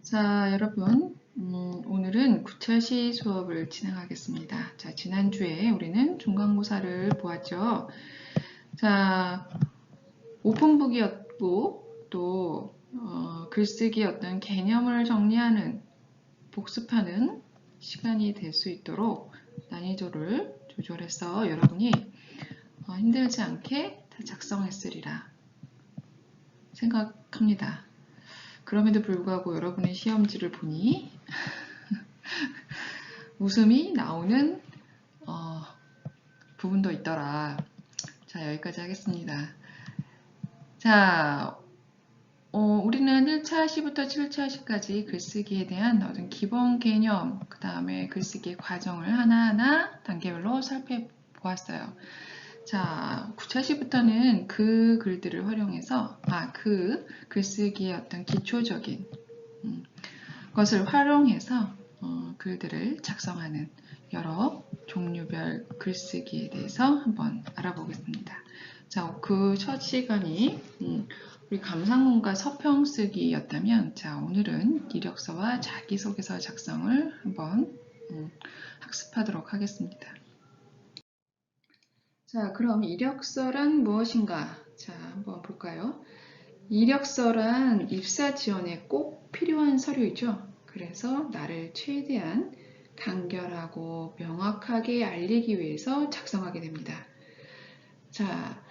자, 여러분, 오늘은 구차시 수업을 진행하겠습니다. 자, 지난주에 우리는 중간고사를 보았죠. 자, 오픈북이었고, 또, 글쓰기 어떤 개념을 정리하는, 복습하는 시간이 될 수 있도록 난이도를 조절해서 여러분이 힘들지 않게 다 작성했으리라 생각합니다. 그럼에도 불구하고 여러분의 시험지를 보니 웃음이 나오는 부분도 있더라. 자, 여기까지 하겠습니다. 자, 우리는 1차 시부터 7차 시까지 글쓰기에 대한 어떤 기본 개념, 그 다음에 글쓰기 과정을 하나하나 단계별로 살펴보았어요. 자, 9차 시부터는 그 글들을 활용해서, 그 글쓰기의 어떤 기초적인 것을 활용해서 글들을 작성하는 여러 종류별 글쓰기에 대해서 한번 알아보겠습니다. 자, 그 첫 시간이 우리 감상문과 서평 쓰기였다면, 자, 오늘은 이력서와 자기소개서 작성을 한번 학습하도록 하겠습니다. 자, 그럼 이력서란 무엇인가? 자, 한번 볼까요? 이력서란 입사 지원에 꼭 필요한 서류이죠. 그래서 나를 최대한 간결하고 명확하게 알리기 위해서 작성하게 됩니다. 자,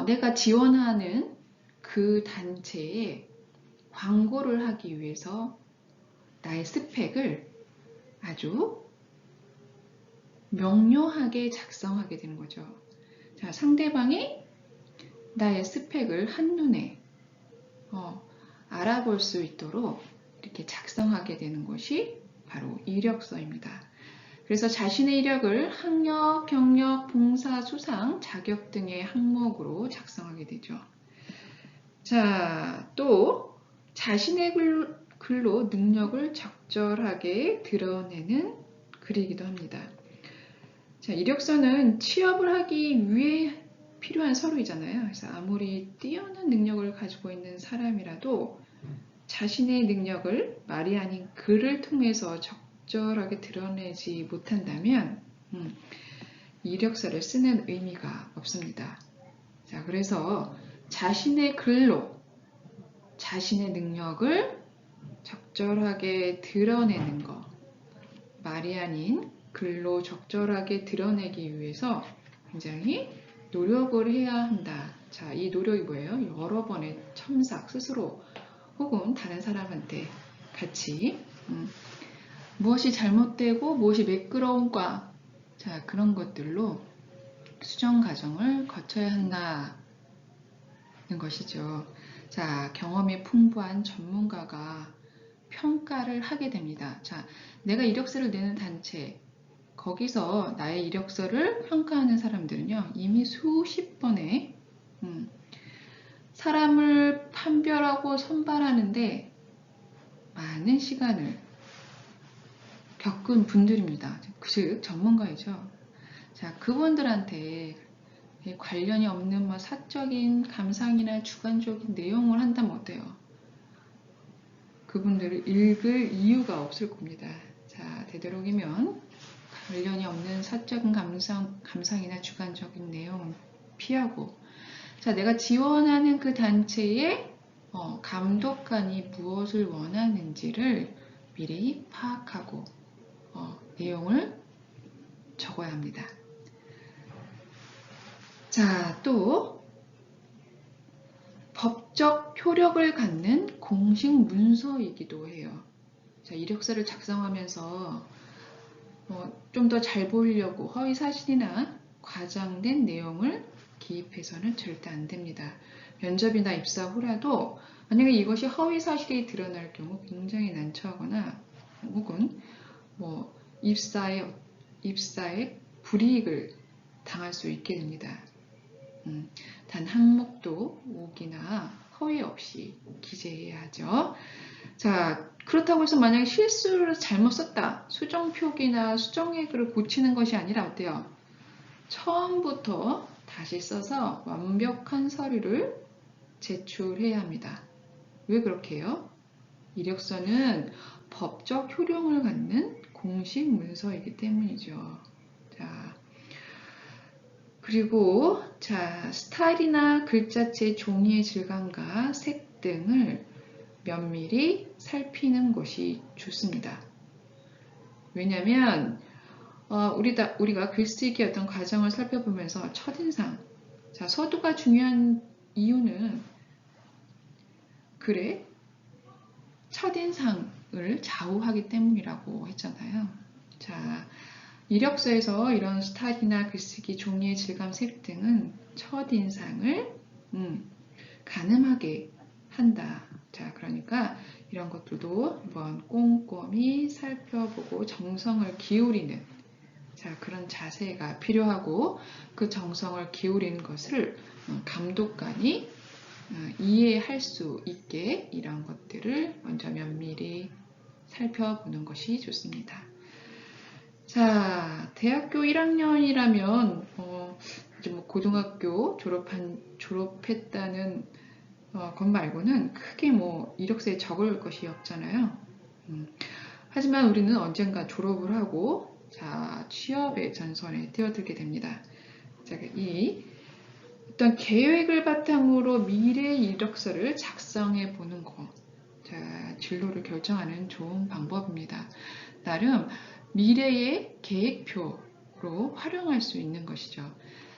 내가 지원하는 그 단체에 광고를 하기 위해서 나의 스펙을 아주 명료하게 작성하게 되는 거죠. 자, 상대방이 나의 스펙을 한눈에 알아볼 수 있도록 이렇게 작성하게 되는 것이 바로 이력서입니다. 그래서 자신의 이력을 학력, 경력, 봉사, 수상, 자격 등의 항목으로 작성하게 되죠. 자, 또 자신의 글로 능력을 적절하게 드러내는 글이기도 합니다. 자, 이력서는 취업을 하기 위해 필요한 서류이잖아요. 그래서 아무리 뛰어난 능력을 가지고 있는 사람이라도 자신의 능력을 말이 아닌 글을 통해서 적절하게 드러내지 못한다면 이력서를 쓰는 의미가 없습니다. 자, 그래서 자신의 글로 자신의 능력을 적절하게 드러내는 것, 말이 아닌 글로 적절하게 드러내기 위해서 굉장히 노력을 해야 한다. 자, 이 노력이 뭐예요? 여러 번의 첨삭, 스스로 혹은 다른 사람한테 같이 무엇이 잘못되고 무엇이 매끄러운가, 자, 그런 것들로 수정 과정을 거쳐야 한다는 것이죠. 자, 경험이 풍부한 전문가가 평가를 하게 됩니다. 자, 내가 이력서를 내는 단체, 거기서 나의 이력서를 평가하는 사람들은요, 이미 수십 번의 사람을 판별하고 선발하는데 많은 시간을 겪은 분들입니다. 즉 전문가이죠. 자, 그분들한테 관련이 없는 사적인 감상이나 주관적인 내용을 한다면 어때요? 그분들을 읽을 이유가 없을 겁니다. 자, 되도록이면 관련이 없는 사적인 감상이나 주관적인 내용은 피하고, 자, 내가 지원하는 그 단체의 감독관이 무엇을 원하는지를 미리 파악하고 내용을 적어야 합니다. 자, 또 법적 효력을 갖는 공식 문서이기도 해요. 자, 이력서를 작성하면서 좀 더 잘 보이려고 허위 사실이나 과장된 내용을 기입해서는 절대 안 됩니다. 면접이나 입사 후라도 만약에 이것이 허위 사실이 드러날 경우 굉장히 난처하거나 혹은 입사에 불이익을 당할 수 있게 됩니다. 단 항목도 오기나 허위 없이 기재해야 하죠. 자, 그렇다고 해서 만약에 실수를 잘못 썼다, 수정 표기나 수정액을 고치는 것이 아니라 어때요? 처음부터 다시 써서 완벽한 서류를 제출해야 합니다. 왜 그렇게 해요? 이력서는 법적 효력을 갖는 공식 문서이기 때문이죠. 자, 그리고 자, 스타일이나 글자체 종이의 질감과 색 등을 면밀히 살피는 것이 좋습니다. 왜냐하면 우리가 글쓰기 어떤 과정을 살펴보면서 첫인상, 자, 서두가 중요한 이유는 글의 첫인상을 좌우하기 때문이라고 했잖아요. 자, 이력서에서 이런 스타일이나 글쓰기, 종이의 질감, 색 등은 첫인상을 가늠하게 한다. 자, 그러니까 이런 것들도 한번 꼼꼼히 살펴보고 정성을 기울이는 그런 자세가 필요하고 그 정성을 기울이는 것을 감독관이 이해할 수 있게 이런 것들을 먼저 면밀히 살펴보는 것이 좋습니다. 자, 대학교 1학년이라면 이제 뭐 고등학교 졸업했다는 것 말고는 크게 뭐 이력서에 적을 것이 없잖아요. 하지만 우리는 언젠가 졸업을 하고 자, 취업의 전선에 뛰어들게 됩니다. 자, 이 어떤 계획을 바탕으로 미래 이력서를 작성해 보는 것. 자, 진로를 결정하는 좋은 방법입니다. 나름 미래의 계획표로 활용할 수 있는 것이죠.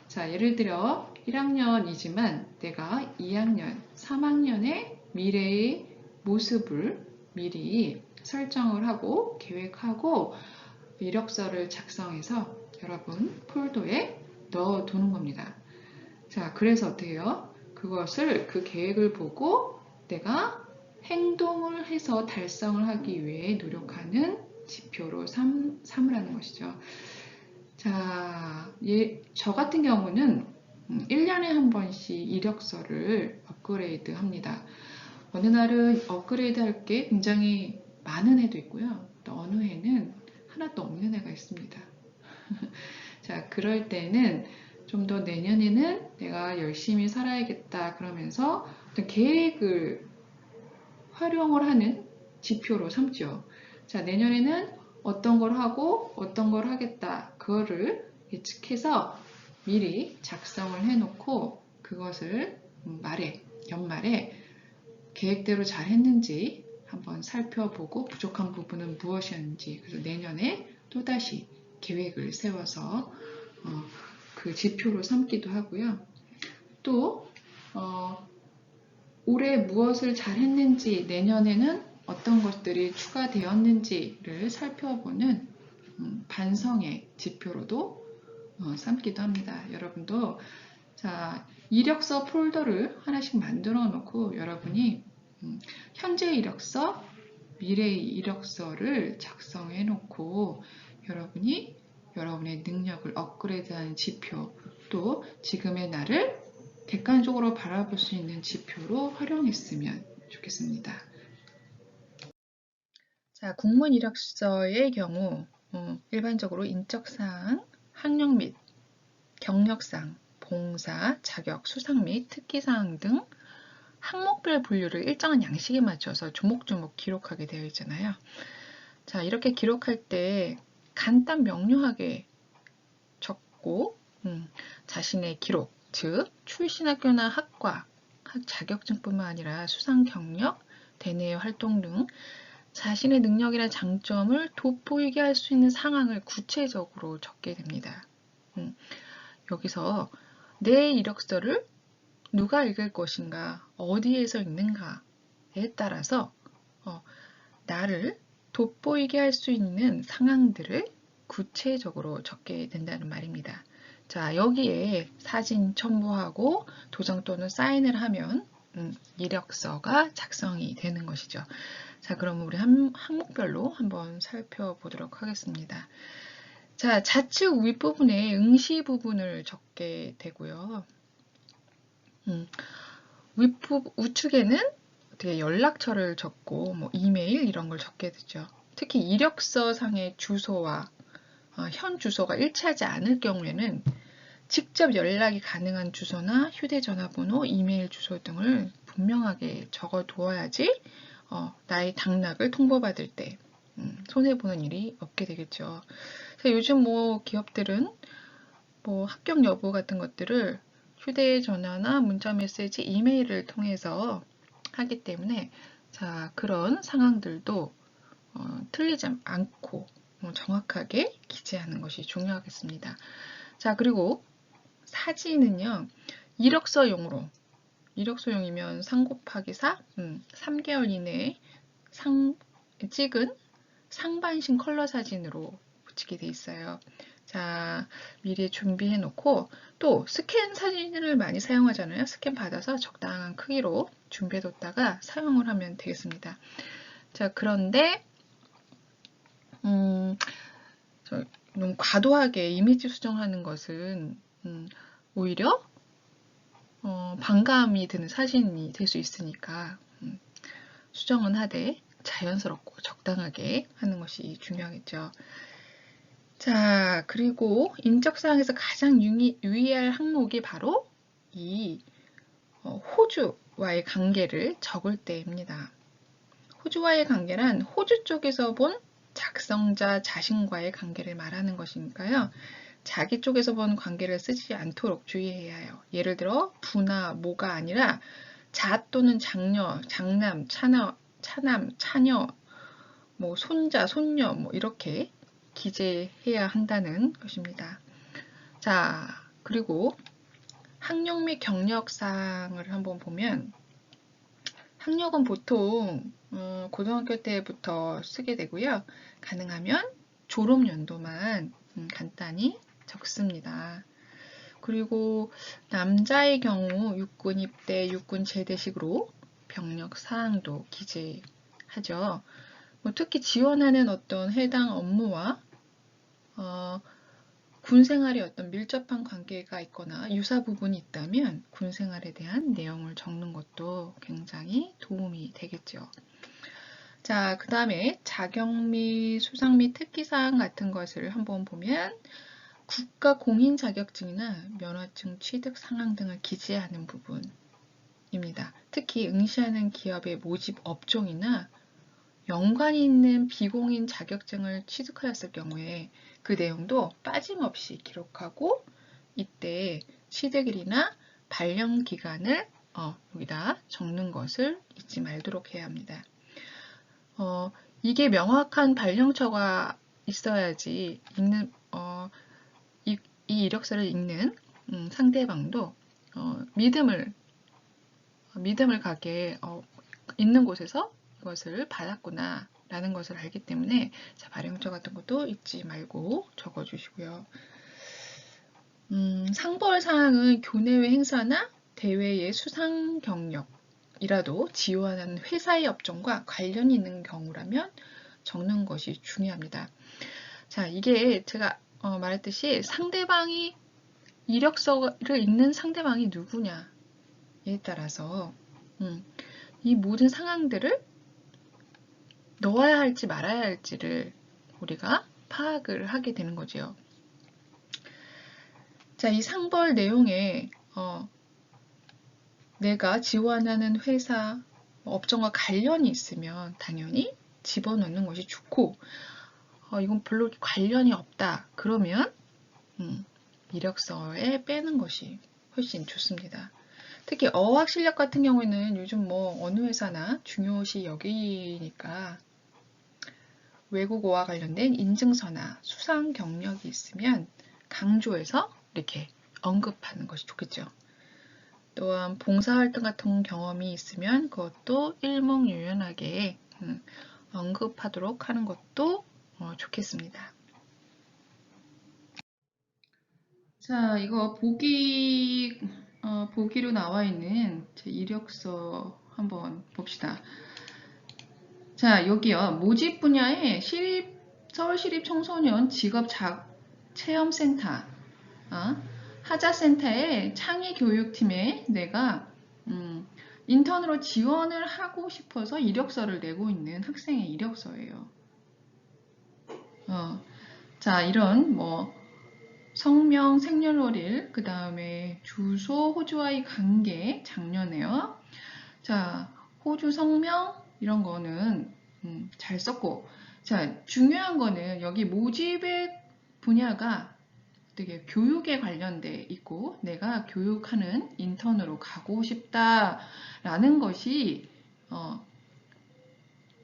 자, 예를 들어 1학년이지만 내가 2학년, 3학년의 미래의 모습을 미리 설정을 하고 계획하고 이력서를 작성해서 여러분 폴더에 넣어두는 겁니다. 자, 그래서 어떻게 해요? 그것을 그 계획을 보고 내가 행동을 해서 달성을 하기 위해 노력하는 지표로 삼으라는 것이죠. 자, 저 같은 경우는 1년에 한 번씩 이력서를 업그레이드 합니다. 어느 날은 업그레이드 할 게 굉장히 많은 해도 있고요. 또 어느 해는 하나도 없는 해가 있습니다. 자, 그럴 때는 좀 더 내년에는 내가 열심히 살아야겠다 그러면서 어떤 계획을 활용을 하는 지표로 삼죠. 자, 내년에는 어떤 걸 하고 어떤 걸 하겠다 그거를 예측해서 미리 작성을 해놓고 그것을 연말에 계획대로 잘 했는지 한번 살펴보고 부족한 부분은 무엇이었는지 그래서 내년에 또다시 계획을 세워서 그 지표로 삼기도 하고요. 또 올해 무엇을 잘 했는지 내년에는 어떤 것들이 추가되었는지를 살펴보는 반성의 지표로도 삼기도 합니다. 여러분도 자, 이력서 폴더를 하나씩 만들어 놓고 여러분이 현재 이력서, 미래의 이력서를 작성해 놓고 여러분이 여러분의 능력을 업그레이드하는 지표, 또 지금의 나를 객관적으로 바라볼 수 있는 지표로 활용했으면 좋겠습니다. 자, 공무원 이력서의 경우 일반적으로 인적사항, 학력 및 경력사항, 봉사, 자격, 수상 및 특기사항 등 항목별 분류를 일정한 양식에 맞춰서 조목조목 기록하게 되어 있잖아요. 자, 이렇게 기록할 때 간단 명료하게 적고 자신의 기록, 즉 출신 학교나 학과, 학 자격증뿐만 아니라 수상 경력, 대내 활동 등 자신의 능력이나 장점을 돋보이게 할 수 있는 상황을 구체적으로 적게 됩니다. 여기서 내 이력서를 누가 읽을 것인가, 어디에서 읽는가에 따라서 나를 돋보이게 할 수 있는 상황들을 구체적으로 적게 된다는 말입니다. 자, 여기에 사진 첨부하고 도장 또는 사인을 하면 이력서가 작성이 되는 것이죠. 자, 그럼 우리 항목별로 한번 살펴보도록 하겠습니다. 자, 좌측 윗부분에 응시 부분을 적게 되고요. 우측에는 어떻게 연락처를 적고 뭐 이메일 이런 걸 적게 되죠. 특히 이력서 상의 주소와 현 주소가 일치하지 않을 경우에는 직접 연락이 가능한 주소나 휴대전화 번호, 이메일 주소 등을 분명하게 적어 두어야지 나의 당락을 통보받을 때 손해보는 일이 없게 되겠죠. 요즘 뭐 기업들은 뭐 합격 여부 같은 것들을 휴대전화나 문자메시지, 이메일을 통해서 하기 때문에 자, 그런 상황들도 틀리지 않고 정확하게 기재하는 것이 중요하겠습니다. 자, 그리고 사진은요, 이력서용이면 3 곱하기 4, 3개월 이내에 찍은 상반신 컬러 사진으로 붙이게 돼 있어요. 자, 미리 준비해 놓고 또 스캔 사진을 많이 사용하잖아요. 스캔 받아서 적당한 크기로 준비해 뒀다가 사용을 하면 되겠습니다. 자, 그런데 너무 과도하게 이미지 수정하는 것은 오히려 반감이 드는 사진이 될 수 있으니까 수정은 하되 자연스럽고 적당하게 하는 것이 중요하겠죠. 자, 그리고 인적사항에서 가장 유의할 항목이 바로 이 호주와의 관계를 적을 때입니다. 호주와의 관계란 호주 쪽에서 본 작성자 자신과의 관계를 말하는 것이니까요. 자기 쪽에서 본 관계를 쓰지 않도록 주의해야 해요. 예를 들어 부나 모가 아니라 자 또는 장녀, 장남, 차남, 차녀, 뭐 손자, 손녀 뭐 이렇게 기재해야 한다는 것입니다. 자, 그리고 학력 및 경력사항을 한번 보면 학력은 보통 고등학교 때부터 쓰게 되고요. 가능하면 졸업연도만 간단히 적습니다. 그리고 남자의 경우 육군 입대, 육군 제대식으로 병력 사항도 기재하죠. 특히 지원하는 어떤 해당 업무와 군 생활에 어떤 밀접한 관계가 있거나 유사 부분이 있다면 군 생활에 대한 내용을 적는 것도 굉장히 도움이 되겠죠. 자, 그 다음에 자격 및 수상 및 특기사항 같은 것을 한번 보면 국가 공인 자격증이나 면허증 취득 상황 등을 기재하는 부분입니다. 특히 응시하는 기업의 모집 업종이나 연관이 있는 비공인 자격증을 취득하였을 경우에 그 내용도 빠짐없이 기록하고 이때 취득일이나 발령 기간을 여기다 적는 것을 잊지 말도록 해야 합니다. 이게 명확한 발령처가 있어야지 이 이력서를 읽는 상대방도 믿음을 가게 있는 곳에서 이것을 받았구나 라는 것을 알기 때문에 자, 발령처 같은 것도 잊지 말고 적어주시고요. 상벌 사항은 교내외 행사나 대회의 수상 경력이라도 지원하는 회사의 업종과 관련이 있는 경우라면 적는 것이 중요합니다. 자, 이게 제가 말했듯이 상대방이 이력서를 읽는 상대방이 누구냐에 따라서 이 모든 상황들을 넣어야 할지 말아야 할지를 우리가 파악을 하게 되는 거죠. 자, 이 상벌 내용에 내가 지원하는 회사, 업종과 관련이 있으면 당연히 집어넣는 것이 좋고 이건 별로 관련이 없다. 그러면 이력서에 빼는 것이 훨씬 좋습니다. 특히 어학 실력 같은 경우에는 요즘 뭐 어느 회사나 중요시 여기니까 외국어와 관련된 인증서나 수상 경력이 있으면 강조해서 이렇게 언급하는 것이 좋겠죠. 또한 봉사활동 같은 경험이 있으면 그것도 일목요연하게 언급하도록 하는 것도 좋겠습니다. 자, 이거 보기로 나와 있는 제 이력서 한번 봅시다. 자, 여기요. 모집 분야에 서울시립 청소년 직업 체험센터, 하자센터의 창의교육팀에 내가 인턴으로 지원을 하고 싶어서 이력서를 내고 있는 학생의 이력서예요. 자, 이런 뭐 성명, 생년월일, 그 다음에 주소, 호주와의 관계, 작년에요. 자, 호주 성명, 이런 거는 잘 썼고, 자, 중요한 거는 여기 모집의 분야가 되게 교육에 관련돼 있고 내가 교육하는 인턴으로 가고 싶다라는 것이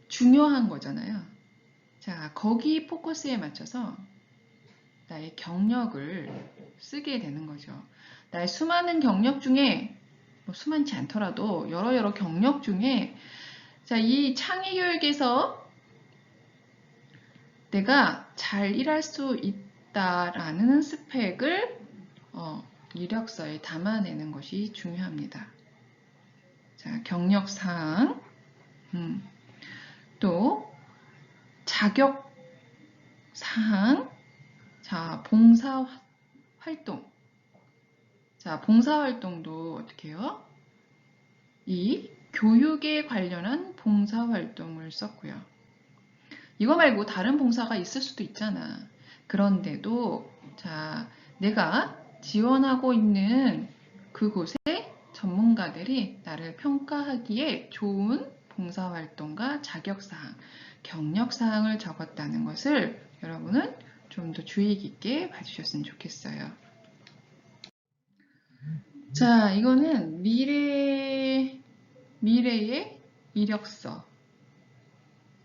중요한 거잖아요. 자, 거기 포커스에 맞춰서 나의 경력을 쓰게 되는 거죠. 나의 수많은 경력 중에 뭐 수많지 않더라도 여러 경력 중에 자, 이 창의교육에서 내가 잘 일할 수 있다라는 스펙을 이력서에 담아내는 것이 중요합니다. 자, 경력사항, 또 자격사항, 자, 봉사활동. 자, 봉사활동도 어떻게 해요? 이 교육에 관련한 봉사활동을 썼고요. 이거 말고 다른 봉사가 있을 수도 있잖아. 그런데도 자, 내가 지원하고 있는 그곳에 전문가들이 나를 평가하기에 좋은 봉사활동과 자격사항, 경력사항을 적었다는 것을 여러분은 좀 더 주의 깊게 봐주셨으면 좋겠어요. 자, 이거는 미래의 이력서.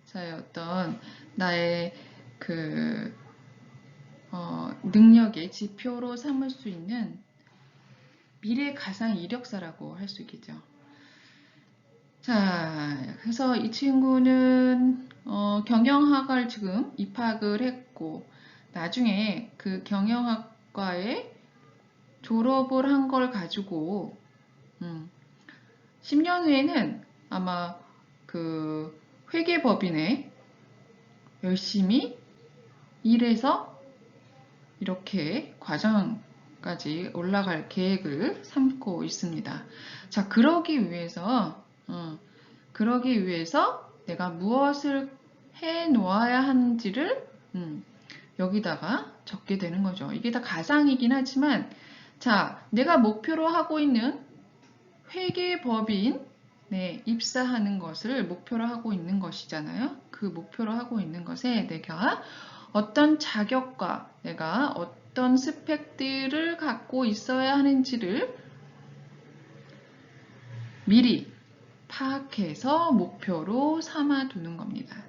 자, 어떤 나의 그 능력의 지표로 삼을 수 있는 미래 가상 이력서라고 할 수 있겠죠. 자, 그래서 이 친구는 경영학을 지금 입학을 했고 나중에 그 경영학과에 졸업을 한 걸 가지고 10년 후에는 아마 그 회계법인에 열심히 일해서 이렇게 과정까지 올라갈 계획을 삼고 있습니다. 자, 그러기 위해서 내가 무엇을 해 놓아야 하는지를 여기다가 적게 되는 거죠. 이게 다 가상이긴 하지만 자, 내가 목표로 하고 있는 회계법인에 입사하는 것을 목표로 하고 있는 것이잖아요. 그 목표로 하고 있는 것에 내가 어떤 자격과 내가 어떤 스펙들을 갖고 있어야 하는지를 미리 파악해서 목표로 삼아두는 겁니다.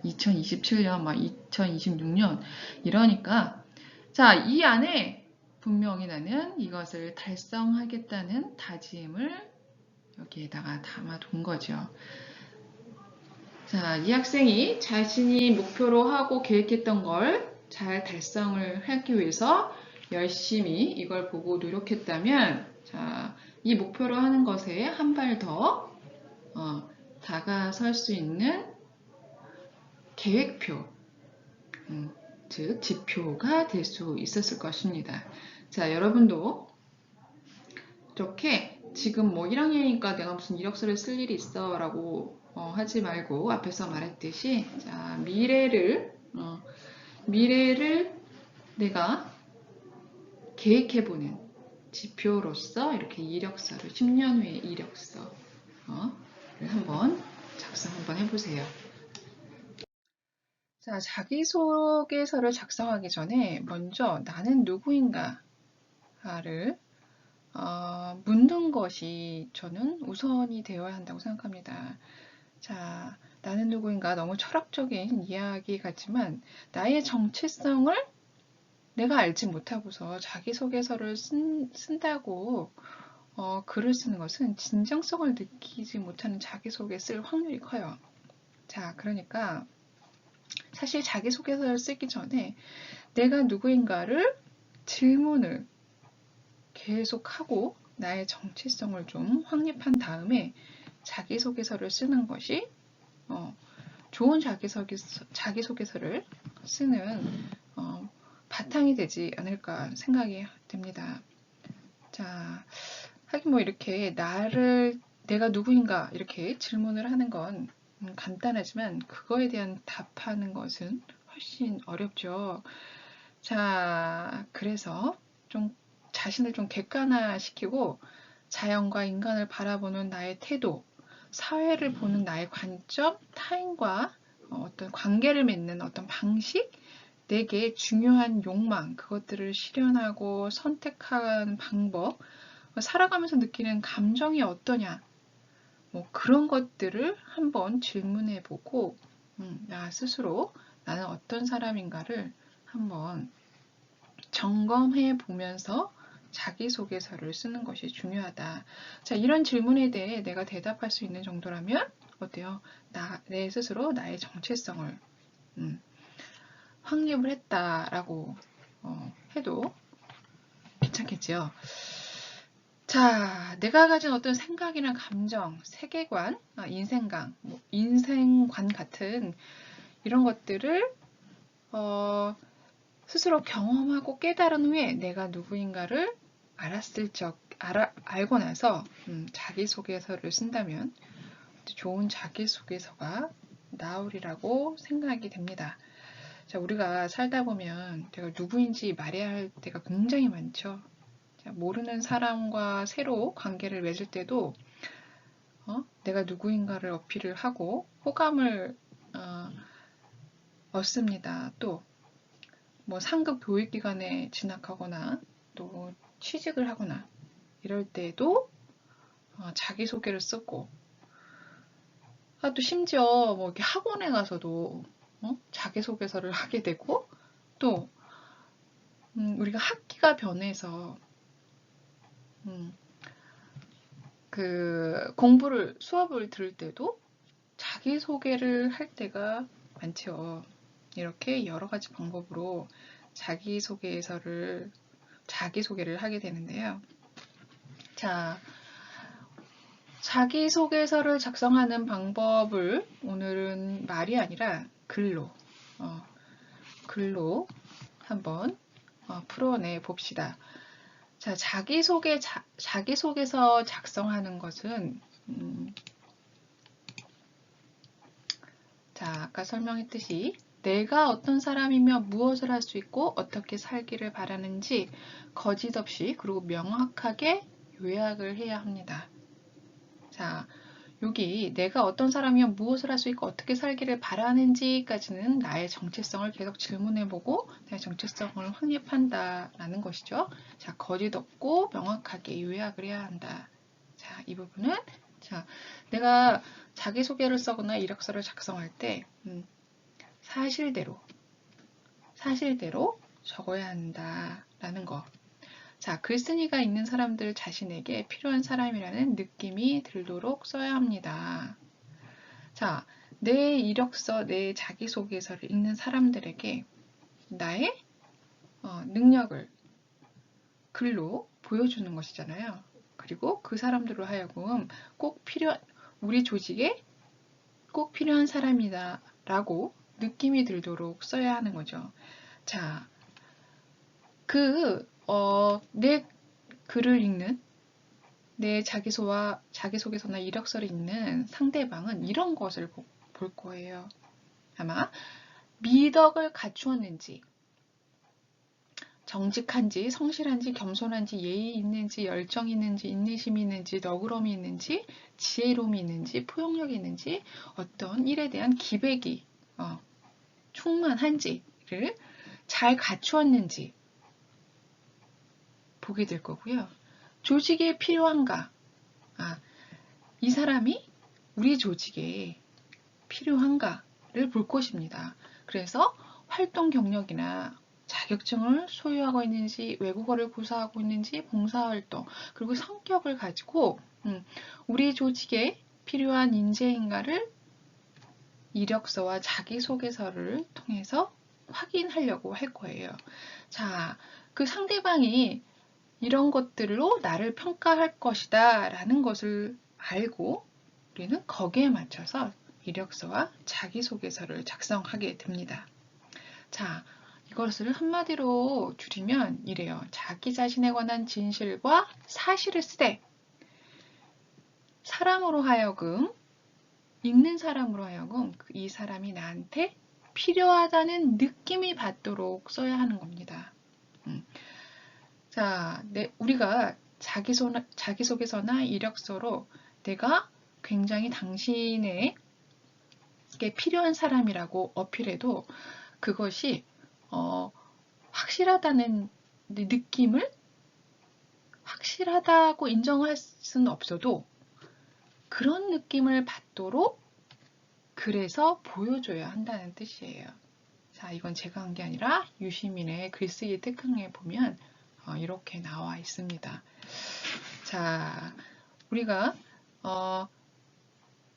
2027년, 2026년 이러니까 자, 이 안에 분명히 나는 이것을 달성하겠다는 다짐을 여기에다가 담아둔 거죠. 자, 이 학생이 자신이 목표로 하고 계획했던 걸 잘 달성을 하기 위해서 열심히 이걸 보고 노력했다면 자, 이 목표로 하는 것에 한 발 더 다가설 수 있는 계획표, 즉 지표가 될 수 있었을 것입니다. 자, 여러분도 이렇게 지금 뭐 1학년이니까 내가 무슨 이력서를 쓸 일이 있어 라고 하지 말고 앞에서 말했듯이 자, 미래를 내가 계획해보는 지표로서 이렇게 이력서를 10년 후의 이력서를 한번 작성 한번 해보세요. 자, 자기소개서를 작성하기 전에 먼저 나는 누구인가를 묻는 것이 저는 우선이 되어야 한다고 생각합니다. 자, 나는 누구인가 너무 철학적인 이야기 같지만 나의 정체성을 내가 알지 못하고서 자기소개서를 쓴다고 글을 쓰는 것은 진정성을 느끼지 못하는 자기소개 쓸 확률이 커요. 자, 그러니까 사실 자기소개서를 쓰기 전에 내가 누구인가를 질문을 계속하고 나의 정체성을 좀 확립한 다음에 자기소개서를 쓰는 것이 좋은 자기소개서를 쓰는 바탕이 되지 않을까 생각이 됩니다. 자, 하긴 뭐 이렇게 내가 누구인가 이렇게 질문을 하는 건 간단하지만 그거에 대한 답하는 것은 훨씬 어렵죠. 자, 그래서 좀 자신을 좀 객관화시키고 자연과 인간을 바라보는 나의 태도, 사회를 보는 나의 관점, 타인과 어떤 관계를 맺는 어떤 방식, 내게 중요한 욕망, 그것들을 실현하고 선택한 방법, 살아가면서 느끼는 감정이 어떠냐, 뭐 그런 것들을 한번 질문해보고 나 스스로 나는 어떤 사람인가를 한번 점검해 보면서 자기소개서를 쓰는 것이 중요하다. 자, 이런 질문에 대해 내가 대답할 수 있는 정도라면 어때요? 내 스스로 나의 정체성을 확립을 했다라고 해도 괜찮겠지요. 자, 내가 가진 어떤 생각이나 감정, 세계관, 인생관 같은 이런 것들을 스스로 경험하고 깨달은 후에 내가 누구인가를 알고 나서 자기소개서를 쓴다면 좋은 자기소개서가 나오리라고 생각이 됩니다. 자, 우리가 살다 보면 내가 누구인지 말해야 할 때가 굉장히 많죠. 자, 모르는 사람과 새로 관계를 맺을 때도 내가 누구인가를 어필을 하고 호감을 얻습니다. 또 뭐 상급 교육기관에 진학하거나 또 취직을 하거나 이럴 때도 자기소개를 쓰고 또 심지어 뭐 이렇게 학원에 가서도 자기소개서를 하게 되고 또 우리가 학기가 변해서 그 수업을 들을 때도 자기소개를 할 때가 많죠. 이렇게 여러 가지 방법으로 자기소개를 하게 되는데요. 자, 자기소개서를 작성하는 방법을 오늘은 말이 아니라 글로 한번 풀어내 봅시다. 자, 자기소개서 작성하는 것은 자, 아까 설명했듯이 내가 어떤 사람이며 무엇을 할 수 있고 어떻게 살기를 바라는지 거짓 없이 그리고 명확하게 요약을 해야 합니다. 자, 여기 내가 어떤 사람이며 무엇을 할 수 있고 어떻게 살기를 바라는지까지는 나의 정체성을 계속 질문해보고 나의 정체성을 확립한다라는 것이죠. 자, 거짓 없고 명확하게 요약을 해야 한다. 자, 이 부분은 내가 자기소개를 써거나 이력서를 작성할 때 사실대로 적어야 한다라는 거. 자, 글쓴이가 있는 사람들 자신에게 필요한 사람이라는 느낌이 들도록 써야 합니다. 자, 내 이력서, 내 자기소개서를 읽는 사람들에게 나의 능력을 글로 보여주는 것이잖아요. 그리고 그 사람들로 하여금 우리 조직에 꼭 필요한 사람이다 라고 느낌이 들도록 써야 하는 거죠. 자, 내 글을 읽는 내 자기소개서나 이력서를 읽는 상대방은 이런 것을 볼 거예요. 아마 미덕을 갖추었는지, 정직한지, 성실한지, 겸손한지, 예의 있는지, 열정이 있는지, 인내심이 있는지, 너그러움이 있는지, 지혜로움이 있는지, 포용력이 있는지, 어떤 일에 대한 기백이 충만한지를 잘 갖추었는지 보게 될 거고요. 조직에 필요한가? 이 사람이 우리 조직에 필요한가를 볼 것입니다. 그래서 활동 경력이나 자격증을 소유하고 있는지, 외국어를 구사하고 있는지, 봉사활동, 그리고 성격을 가지고 우리 조직에 필요한 인재인가를 이력서와 자기소개서를 통해서 확인하려고 할 거예요. 자, 그 상대방이 이런 것들로 나를 평가할 것이다 라는 것을 알고 우리는 거기에 맞춰서 이력서와 자기소개서를 작성하게 됩니다. 자, 이것을 한마디로 줄이면 이래요. 자기 자신에 관한 진실과 사실을 쓰되 읽는 사람으로 하여금 이 사람이 나한테 필요하다는 느낌이 받도록 써야 하는 겁니다. 자, 우리가 자기소개서나 이력서로 내가 굉장히 당신에게 필요한 사람이라고 어필해도 그것이 확실하다는 느낌을 확실하다고 인정할 수는 없어도 그런 느낌을 받도록 그래서 보여줘야 한다는 뜻이에요. 자, 이건 제가 한 게 아니라 유시민의 글쓰기 특강에 보면 이렇게 나와 있습니다. 자, 우리가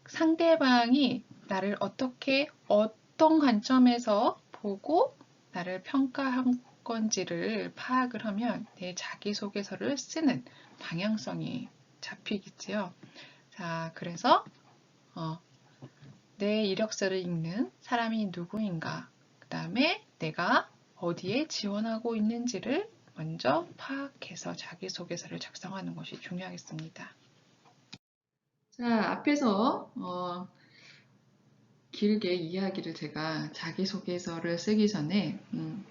상대방이 나를 어떤 관점에서 보고 나를 평가한 건지를 파악을 하면 내 자기소개서를 쓰는 방향성이 잡히겠지요. 자, 그래서 내 이력서를 읽는 사람이 누구인가, 그 다음에 내가 어디에 지원하고 있는지를 먼저 파악해서 자기소개서를 작성하는 것이 중요하겠습니다. 자, 앞에서 길게 이야기를 제가 자기소개서를 쓰기 전에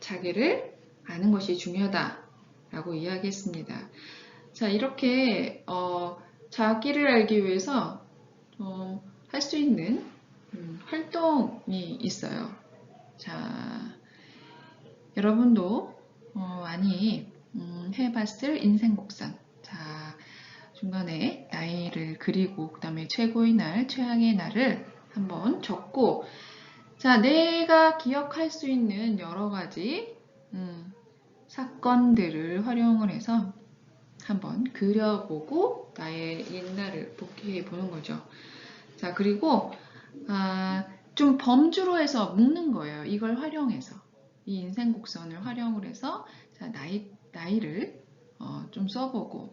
자기를 아는 것이 중요하다라고 이야기했습니다. 자, 이렇게 자기를 알기 위해서 할 수 있는 활동이 있어요. 자, 여러분도 많이 해봤을 인생 곡선. 자, 중간에 나이를 그리고 그 다음에 최고의 날, 최악의 날을 한번 적고, 자, 내가 기억할 수 있는 여러 가지 사건들을 활용을 해서 한번 그려보고 나의 옛날을 복귀해 보는 거죠. 자, 그리고 좀 범주로 해서 묶는 거예요. 이걸 활용해서 이 인생 곡선을 활용을 해서 자, 나이를 좀 써보고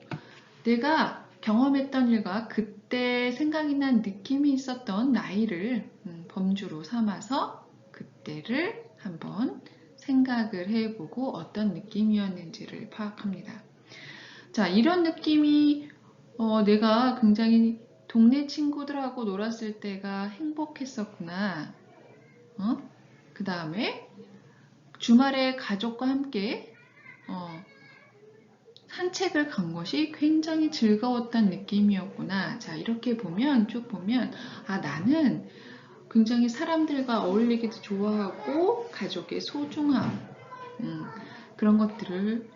내가 경험했던 일과 그때 생각이 난 느낌이 있었던 나이를 범주로 삼아서 그때를 한번 생각을 해보고 어떤 느낌이었는지를 파악합니다. 자, 이런 느낌이 내가 굉장히 동네 친구들하고 놀았을 때가 행복했었구나. 그 다음에 주말에 가족과 함께 산책을 간 것이 굉장히 즐거웠던 느낌이었구나. 자, 이렇게 보면 쭉 보면 나는 굉장히 사람들과 어울리기도 좋아하고 가족의 소중함 그런 것들을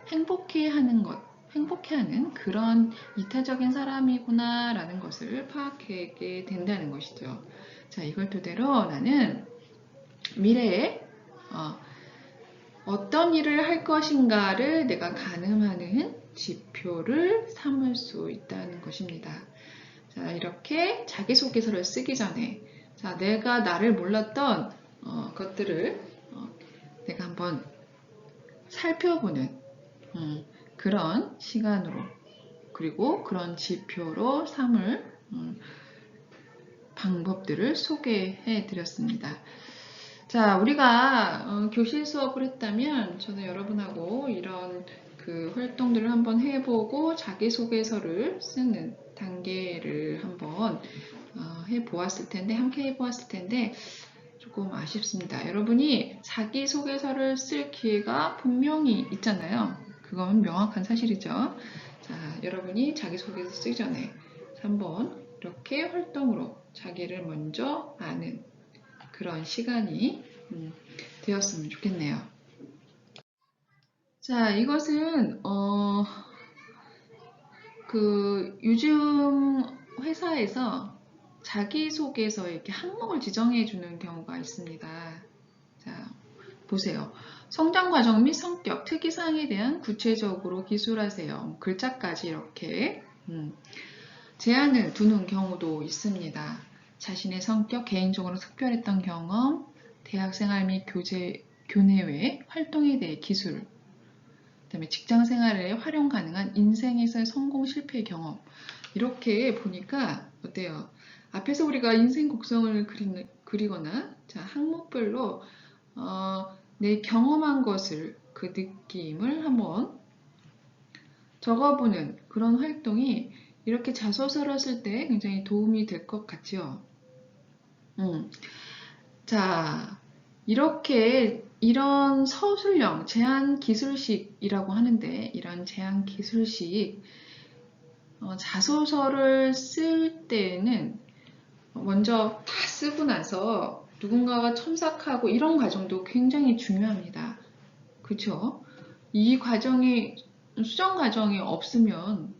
행복해하는 그런 이타적인 사람이구나 라는 것을 파악하게 된다는 것이죠. 자, 이걸 토대로 나는 미래에 어떤 일을 할 것인가를 내가 가늠하는 지표를 삼을 수 있다는 것입니다. 자, 이렇게 자기소개서를 쓰기 전에 자, 내가 나를 몰랐던 것들을 내가 한번 살펴보는 그런 시간으로 그리고 그런 지표로 삼을 방법들을 소개해 드렸습니다. 자, 우리가 교실 수업을 했다면 저는 여러분하고 이런 그 활동들을 한번 해보고 자기소개서를 쓰는 단계를 한번 함께 해보았을 텐데 조금 아쉽습니다. 여러분이 자기소개서를 쓸 기회가 분명히 있잖아요. 그건 명확한 사실이죠. 자, 여러분이 자기소개서 쓰기 전에 한번 이렇게 활동으로 자기를 먼저 아는 그런 시간이 되었으면 좋겠네요. 자, 이것은 요즘 회사에서 자기소개서에 이렇게 항목을 지정해 주는 경우가 있습니다. 자, 보세요. 성장 과정 및 성격, 특이사항에 대한 구체적으로 기술하세요. 글자까지 이렇게 제한을 두는 경우도 있습니다. 자신의 성격, 개인적으로 특별했던 경험, 대학생활 및 교내 외 활동에 대해 기술, 그 다음에 직장생활에 활용 가능한 인생에서의 성공, 실패 경험. 이렇게 보니까 어때요? 앞에서 우리가 인생 곡선을 그리거나 자, 항목별로 내 경험한 것을 그 느낌을 한번 적어보는 그런 활동이 이렇게 자소서를 쓸 때 굉장히 도움이 될 것 같죠. 자, 이런 서술형 제한 기술식이라고 하는데 이런 제한 기술식 자소서를 쓸 때는 먼저 다 쓰고 나서 누군가가 첨삭하고 이런 과정도 굉장히 중요합니다. 그쵸? 이 과정이, 수정 과정이 없으면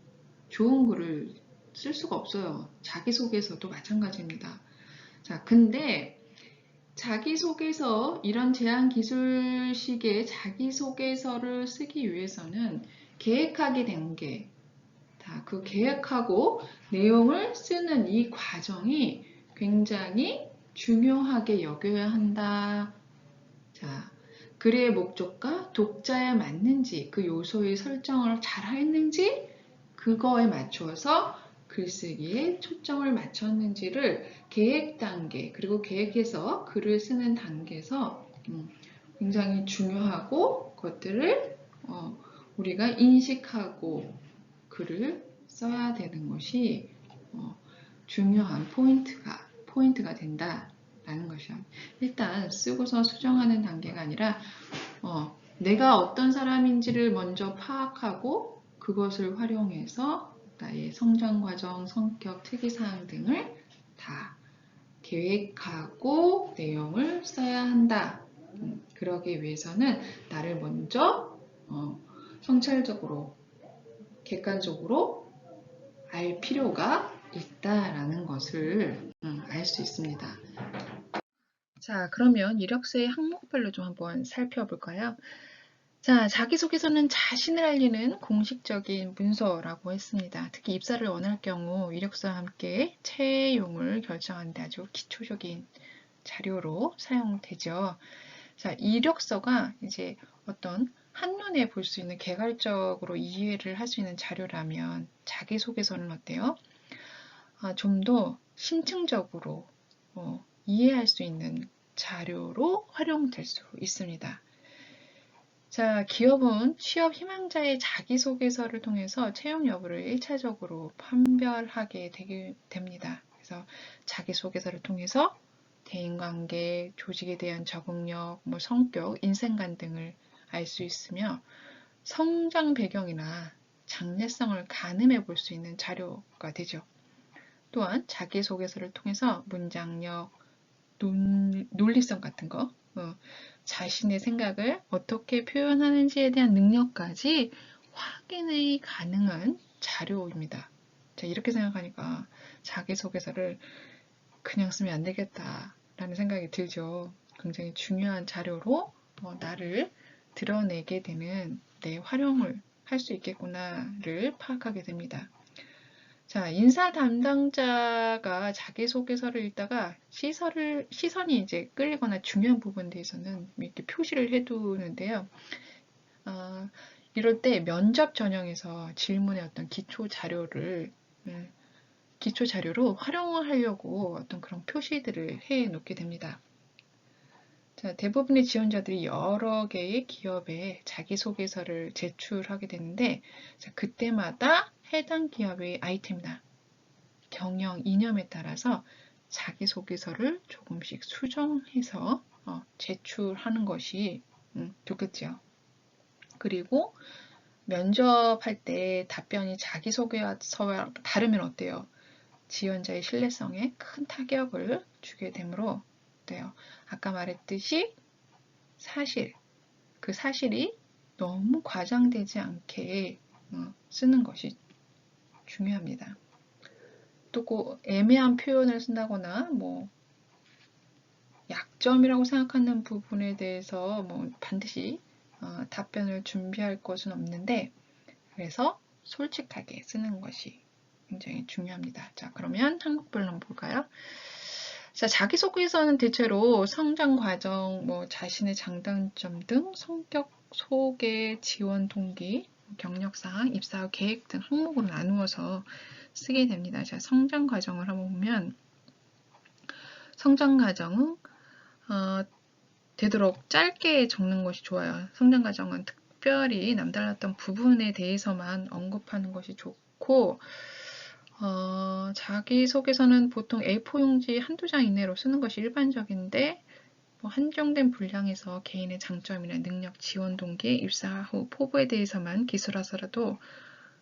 좋은 글을 쓸 수가 없어요. 자기소개서도 마찬가지입니다. 자, 근데 자기소개서, 이런 제안기술식의 자기소개서를 쓰기 위해서는 계획하게 된 게, 그 계획하고 내용을 쓰는 이 과정이 굉장히 중요하게 여겨야 한다. 자, 글의 목적과 독자에 맞는지, 그 요소의 설정을 잘 했는지, 그거에 맞추어서 글쓰기에 초점을 맞췄는지를 계획 단계, 그리고 계획해서 글을 쓰는 단계에서 굉장히 중요하고, 그것들을 우리가 인식하고 글을 써야 되는 것이 중요한 포인트가 된다라는 것이요. 일단 쓰고서 수정하는 단계가 아니라 내가 어떤 사람인지를 먼저 파악하고 그것을 활용해서 나의 성장 과정, 성격, 특이사항 등을 다 계획하고 내용을 써야 한다. 그러기 위해서는 나를 먼저 성찰적으로, 객관적으로 알 필요가 있다라는 것을 알 수 있습니다. 자, 그러면 이력서의 항목별로 좀 한번 살펴볼까요? 자, 자기소개서는 자신을 알리는 공식적인 문서라고 했습니다. 특히 입사를 원할 경우 이력서와 함께 채용을 결정하는 데 아주 기초적인 자료로 사용되죠. 자, 이력서가 이제 어떤 한눈에 볼 수 있는 개괄적으로 이해를 할 수 있는 자료라면 자기소개서는 어때요? 좀 더 심층적으로 이해할 수 있는 자료로 활용될 수 있습니다. 자, 기업은 취업 희망자의 자기소개서를 통해서 채용 여부를 1차적으로 판별하게 되게 됩니다. 그래서 자기소개서를 통해서 대인관계, 조직에 대한 적응력, 성격, 인생관 등을 알 수 있으며 성장 배경이나 장래성을 가늠해 볼 수 있는 자료가 되죠. 또한 자기소개서를 통해서 문장력, 논리성 같은 거, 자신의 생각을 어떻게 표현하는지에 대한 능력까지 확인이 가능한 자료입니다. 자, 이렇게 생각하니까 자기소개서를 그냥 쓰면 안 되겠다라는 생각이 들죠. 굉장히 중요한 자료로 나를 드러내게 되는, 활용을 할 수 있겠구나를 파악하게 됩니다. 자, 인사 담당자가 자기소개서를 읽다가 시선이 이제 끌리거나 중요한 부분에 대해서는 이렇게 표시를 해두는데요. 이럴 때 면접 전형에서 질문의 어떤 기초 자료로 활용을 하려고 어떤 그런 표시들을 해 놓게 됩니다. 자, 대부분의 지원자들이 여러 개의 기업에 자기소개서를 제출하게 되는데, 자, 그때마다 해당 기업의 아이템이나 경영 이념에 따라서 자기소개서를 조금씩 수정해서 제출하는 것이 좋겠죠. 그리고 면접할 때 답변이 자기소개서와 다르면 어때요? 지원자의 신뢰성에 큰 타격을 주게 되므로 어때요? 아까 말했듯이 그 사실이 너무 과장되지 않게 쓰는 것이 중요합니다. 또 애매한 표현을 쓴다거나 약점이라고 생각하는 부분에 대해서 반드시 답변을 준비할 것은 없는데, 그래서 솔직하게 쓰는 것이 굉장히 중요합니다. 자, 그러면 항목별로 한번 볼까요? 자, 자기소개서는 대체로 성장 과정, 자신의 장단점 등 성격 소개, 지원 동기, 경력사항, 입사 후 계획 등 항목으로 나누어서 쓰게 됩니다. 자, 성장 과정을 한번 보면, 성장 과정은 되도록 짧게 적는 것이 좋아요. 성장 과정은 특별히 남달랐던 부분에 대해서만 언급하는 것이 좋고, 자기소개서는 보통 A4 용지 한두 장 이내로 쓰는 것이 일반적인데, 한정된 분량에서 개인의 장점이나 능력, 지원 동기, 입사 후 포부에 대해서만 기술하서라도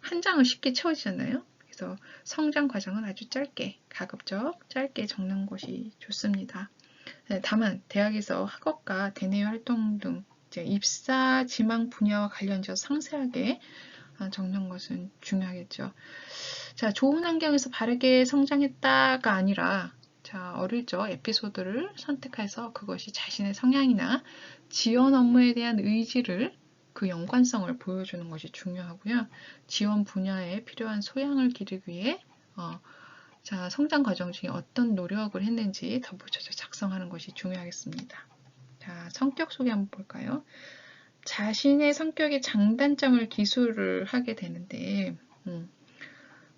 한 장은 쉽게 채워지잖아요. 그래서 성장 과정은 아주 짧게, 가급적 짧게 적는 것이 좋습니다. 다만 대학에서 학업과 대내 활동 등 이제 입사 지망 분야와 관련해서 상세하게 적는 것은 중요하겠죠. 자, 좋은 환경에서 바르게 성장했다가 아니라 자, 어릴 적 에피소드를 선택해서 그것이 자신의 성향이나 지원 업무에 대한 의지를 그 연관성을 보여주는 것이 중요하고요. 지원 분야에 필요한 소양을 기르기 위해 자, 성장 과정 중에 어떤 노력을 했는지 덧붙여서 작성하는 것이 중요하겠습니다. 자, 성격 소개 한번 볼까요? 자신의 성격의 장단점을 기술을 하게 되는데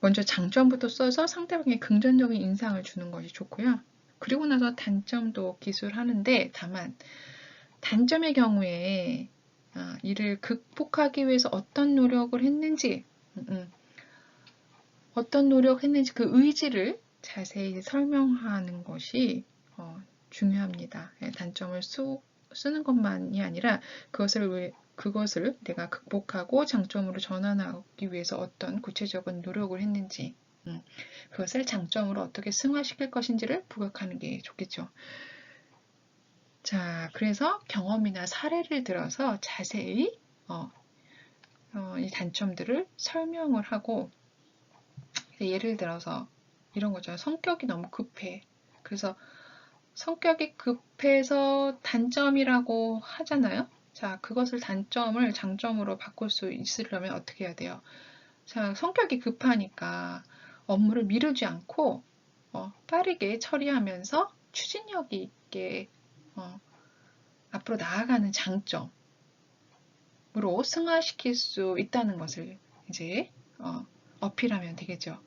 먼저 장점부터 써서 상대방에 긍정적인 인상을 주는 것이 좋고요. 그리고 나서 단점도 기술하는데 다만 단점의 경우에 이를 극복하기 위해서 어떤 노력을 했는지 그 의지를 자세히 설명하는 것이 중요합니다. 단점을 쓰는 것만이 아니라 그것을 내가 극복하고 장점으로 전환하기 위해서 어떤 구체적인 노력을 했는지 그것을 장점으로 어떻게 승화시킬 것인지를 부각하는 게 좋겠죠. 자, 그래서 경험이나 사례를 들어서 자세히 이 단점들을 설명을 하고 예를 들어서 이런 거죠. 성격이 너무 급해. 그래서 성격이 급해서 단점이라고 하잖아요. 자, 그것을 단점을 장점으로 바꿀 수 있으려면 어떻게 해야 돼요? 자, 성격이 급하니까 업무를 미루지 않고 빠르게 처리하면서 추진력 있게 앞으로 나아가는 장점으로 승화시킬 수 있다는 것을 이제 어필하면 되겠죠.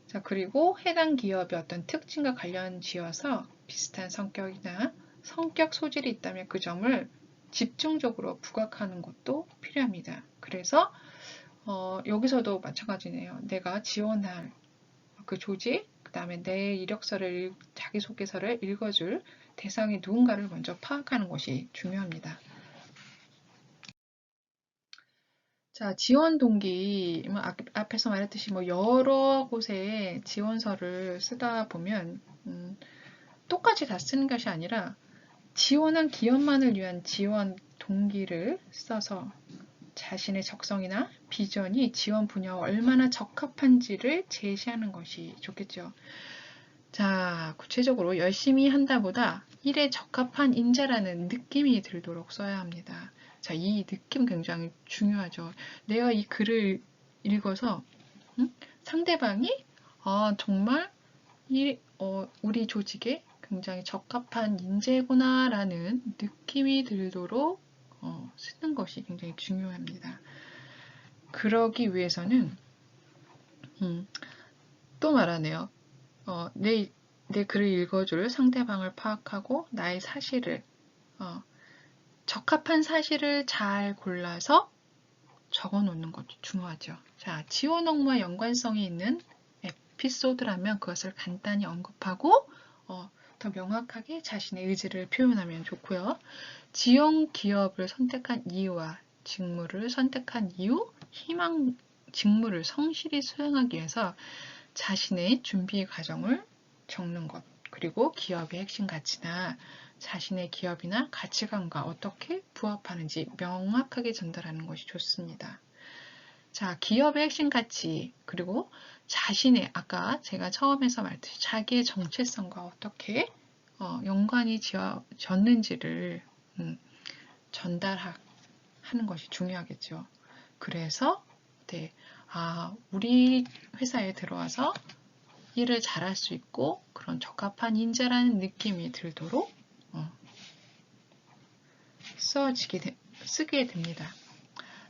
자, 그리고 해당 기업의 어떤 특징과 관련 지어서 비슷한 성격이나 성격 소질이 있다면 그 점을 집중적으로 부각하는 것도 필요합니다. 그래서 여기서도 마찬가지네요. 내가 지원할 그 조직, 그 다음에 내 이력서를, 자기소개서를 읽어줄 대상이 누군가를 먼저 파악하는 것이 중요합니다. 자, 지원 동기, 앞에서 말했듯이 여러 곳에 지원서를 쓰다 보면, 똑같이 다 쓰는 것이 아니라, 지원한 기업만을 위한 지원 동기를 써서 자신의 적성이나 비전이 지원 분야와 얼마나 적합한지를 제시하는 것이 좋겠죠. 자, 구체적으로 열심히 한다보다 일에 적합한 인재라는 느낌이 들도록 써야 합니다. 자, 이 느낌 굉장히 중요하죠. 내가 이 글을 읽어서 상대방이 정말 우리 조직에 굉장히 적합한 인재구나 라는 느낌이 들도록 쓰는 것이 굉장히 중요합니다. 그러기 위해서는 또 말하네요. 내 글을 읽어줄 상대방을 파악하고 나의 사실을 적합한 사실을 잘 골라서 적어 놓는 것도 중요하죠. 자, 지원 업무와 연관성이 있는 에피소드라면 그것을 간단히 언급하고 더 명확하게 자신의 의지를 표현하면 좋고요. 지원 기업을 선택한 이유와 직무를 선택한 이유, 희망 직무를 성실히 수행하기 위해서 자신의 준비 과정을 적는 것, 그리고 기업의 핵심 가치나 자신의 기업이나 가치관과 어떻게 부합하는지 명확하게 전달하는 것이 좋습니다. 자, 기업의 핵심 가치, 그리고 자신의, 아까 제가 처음에서 말했듯이 자기의 정체성과 어떻게 연관이 졌는지를 전달하는 것이 중요하겠죠. 그래서 우리 회사에 들어와서 일을 잘할 수 있고 그런 적합한 인재라는 느낌이 들도록 쓰게 됩니다.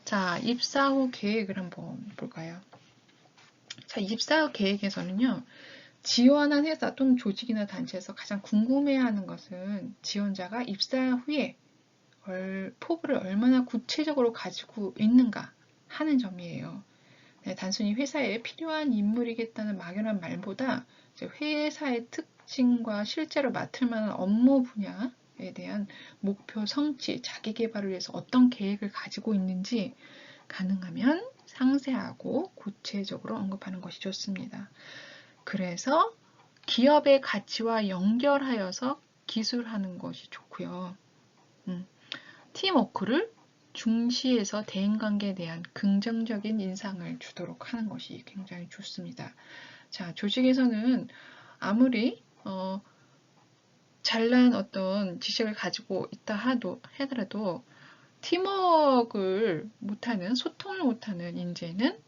자, 입사 후 계획을 한번 볼까요? 자, 입사 후 계획에서는요, 지원한 회사 또는 조직이나 단체에서 가장 궁금해하는 것은 지원자가 입사 후에 포부를 얼마나 구체적으로 가지고 있는가 하는 점이에요. 단순히 회사에 필요한 인물이겠다는 막연한 말보다 회사의 특징과 실제로 맡을 만한 업무 분야에 대한 목표 성취, 자기 개발을 위해서 어떤 계획을 가지고 있는지 가능하면 상세하고 구체적으로 언급하는 것이 좋습니다. 그래서 기업의 가치와 연결하여서 기술하는 것이 좋고요. 팀워크를 중시해서 대인관계에 대한 긍정적인 인상을 주도록 하는 것이 굉장히 좋습니다. 자, 조직에서는 아무리 잘난 어떤 지식을 가지고 있다 하더라도 팀워크를 못하는, 소통을 못하는 인재는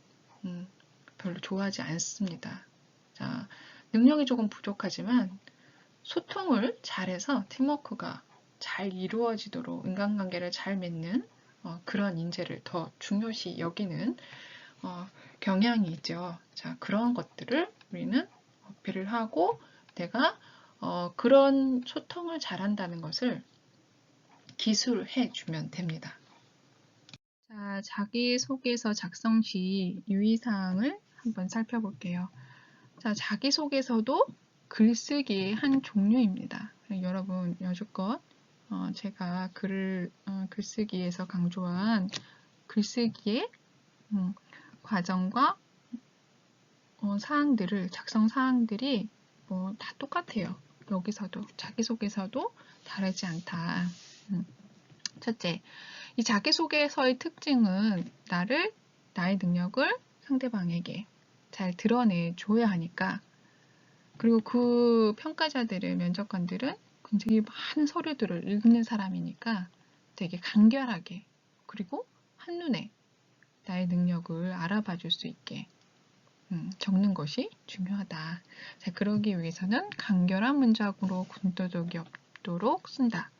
별로 좋아하지 않습니다. 자, 능력이 조금 부족하지만 소통을 잘해서 팀워크가 잘 이루어지도록 인간관계를 잘 맺는 그런 인재를 더 중요시 여기는 경향이 있죠. 자, 그런 것들을 우리는 어필을 하고 내가 그런 소통을 잘한다는 것을 기술해 주면 됩니다. 자, 자기소개서 작성 시 유의사항을 한번 살펴볼게요. 자, 자기소개서도 글쓰기의 한 종류입니다. 여러분, 여지껏 제가 글쓰기에서 강조한 글쓰기의 과정과 작성 사항들이 다 똑같아요. 여기서도 자기소개서도 다르지 않다. 첫째, 이 자기소개서의 특징은 나의 능력을 상대방에게 잘 드러내줘야 하니까, 그리고 그 평가자들의 면접관들은 굉장히 많은 서류들을 읽는 사람이니까 되게 간결하게, 그리고 한눈에 나의 능력을 알아봐 줄 수 있게 적는 것이 중요하다. 자, 그러기 위해서는 간결한 문장으로 군더더기 없도록 쓴다.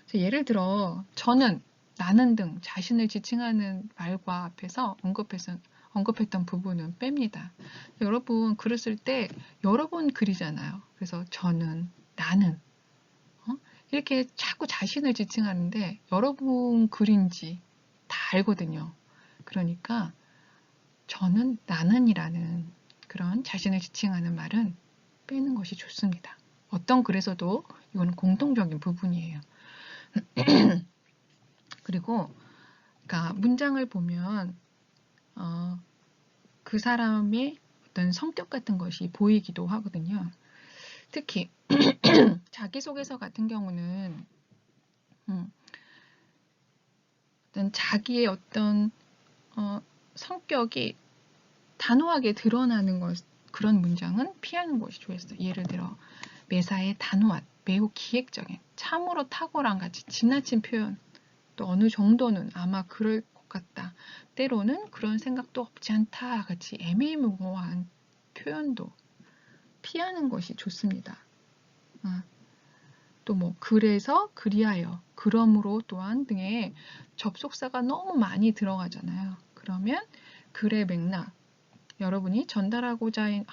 자, 예를 들어 저는, 나는 등 자신을 지칭하는 말과 앞에서 언급했던 부분은 뺍니다. 여러분 글을 쓸 때 여러 번 그리잖아요. 그래서 저는, 나는 이렇게 자꾸 자신을 지칭하는데 여러분 글인지 다 알거든요. 그러니까 저는, 나는이라는 그런 자신을 지칭하는 말은 빼는 것이 좋습니다. 어떤 글에서도 이거는 공통적인 부분이에요. 그리고 그러니까 문장을 보면 그 사람의 어떤 성격 같은 것이 보이기도 하거든요. 특히 자기소개서 같은 경우는 어떤 자기의 어떤 성격이 단호하게 드러나는 그런 문장은 피하는 것이 좋았어요. 예를 들어 매사에 단호한, 매우 기획적인, 참으로 탁월한 같이 지나친 표현, 또 어느 정도는 아마 그럴 것 같다, 때로는 그런 생각도 없지 않다 같이 애매모호한 표현도 피하는 것이 좋습니다. 또 그래서, 그리하여, 그러므로 또한 등의 접속사가 너무 많이 들어가잖아요. 그러면 글의 맥락, 여러분이 전달하고자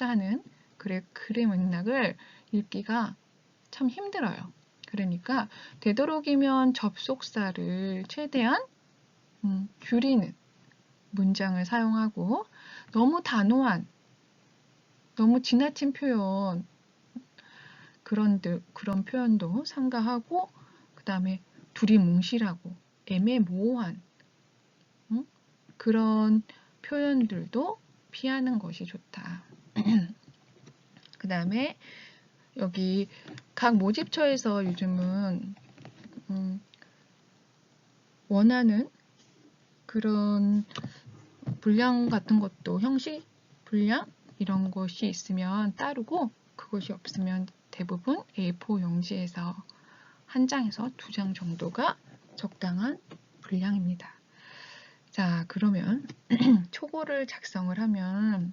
하는 글의 맥락을 읽기가 참 힘들어요. 그러니까 되도록이면 접속사를 최대한 줄이는 문장을 사용하고, 너무 단호한, 너무 지나친 표현, 그런 표현도 삼가하고, 그 다음에 두리뭉실하고 애매모호한 그런 표현들도 피하는 것이 좋다. 그 다음에 여기 각 모집처에서 요즘은 원하는 그런 분량 같은 것도, 형식, 분량 이런 것이 있으면 따르고, 그것이 없으면 대부분 A4 용지에서 한 장에서 두 장 정도가 적당한 분량입니다. 자, 그러면 초고를 작성을 하면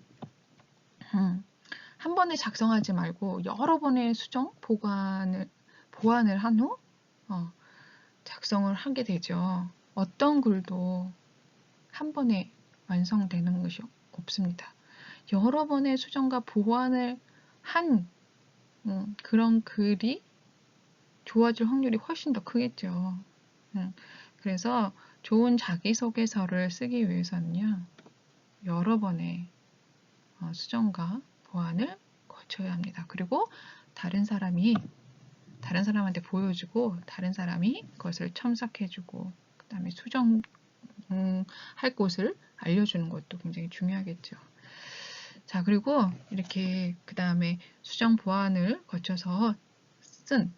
한 번에 작성하지 말고 여러 번의 수정, 보완을 한 후 작성을 하게 되죠. 어떤 글도 한 번에 완성되는 것이 없습니다. 여러 번의 수정과 보완을 한 그런 글이 좋아질 확률이 훨씬 더 크겠죠. 그래서 좋은 자기소개서를 쓰기 위해서는요, 여러 번의 수정과 보완을 거쳐야 합니다. 그리고 다른 사람한테 보여주고, 다른 사람이 그것을 첨삭해주고, 그 다음에 수정 할 곳을 알려주는 것도 굉장히 중요하겠죠. 자, 그리고 이렇게 그 다음에 수정 보완을 거쳐서 쓴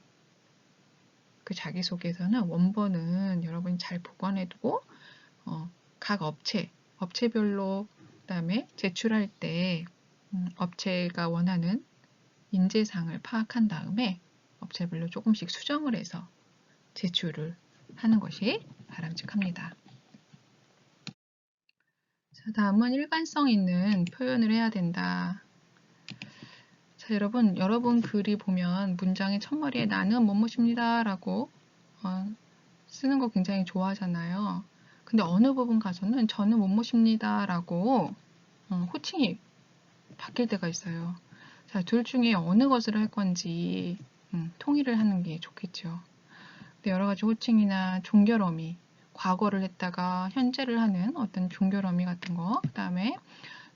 그 자기소개서는 원본은 여러분이 잘 보관해두고 각 업체별로 그다음에 제출할 때 업체가 원하는 인재상을 파악한 다음에 업체별로 조금씩 수정을 해서 제출을 하는 것이 바람직합니다. 자, 다음은 일관성 있는 표현을 해야 된다. 자, 여러분 글이 보면 문장의 첫머리에 나는 뭐뭐입니다 라고 쓰는 거 굉장히 좋아하잖아요. 근데 어느 부분 가서는 저는 뭐뭐입니다 라고 호칭이 바뀔 때가 있어요. 자, 둘 중에 어느 것을 할 건지 통일을 하는 게 좋겠죠. 근데 여러 가지 호칭이나 종결어미, 과거를 했다가 현재를 하는 어떤 종결어미 같은 거, 그 다음에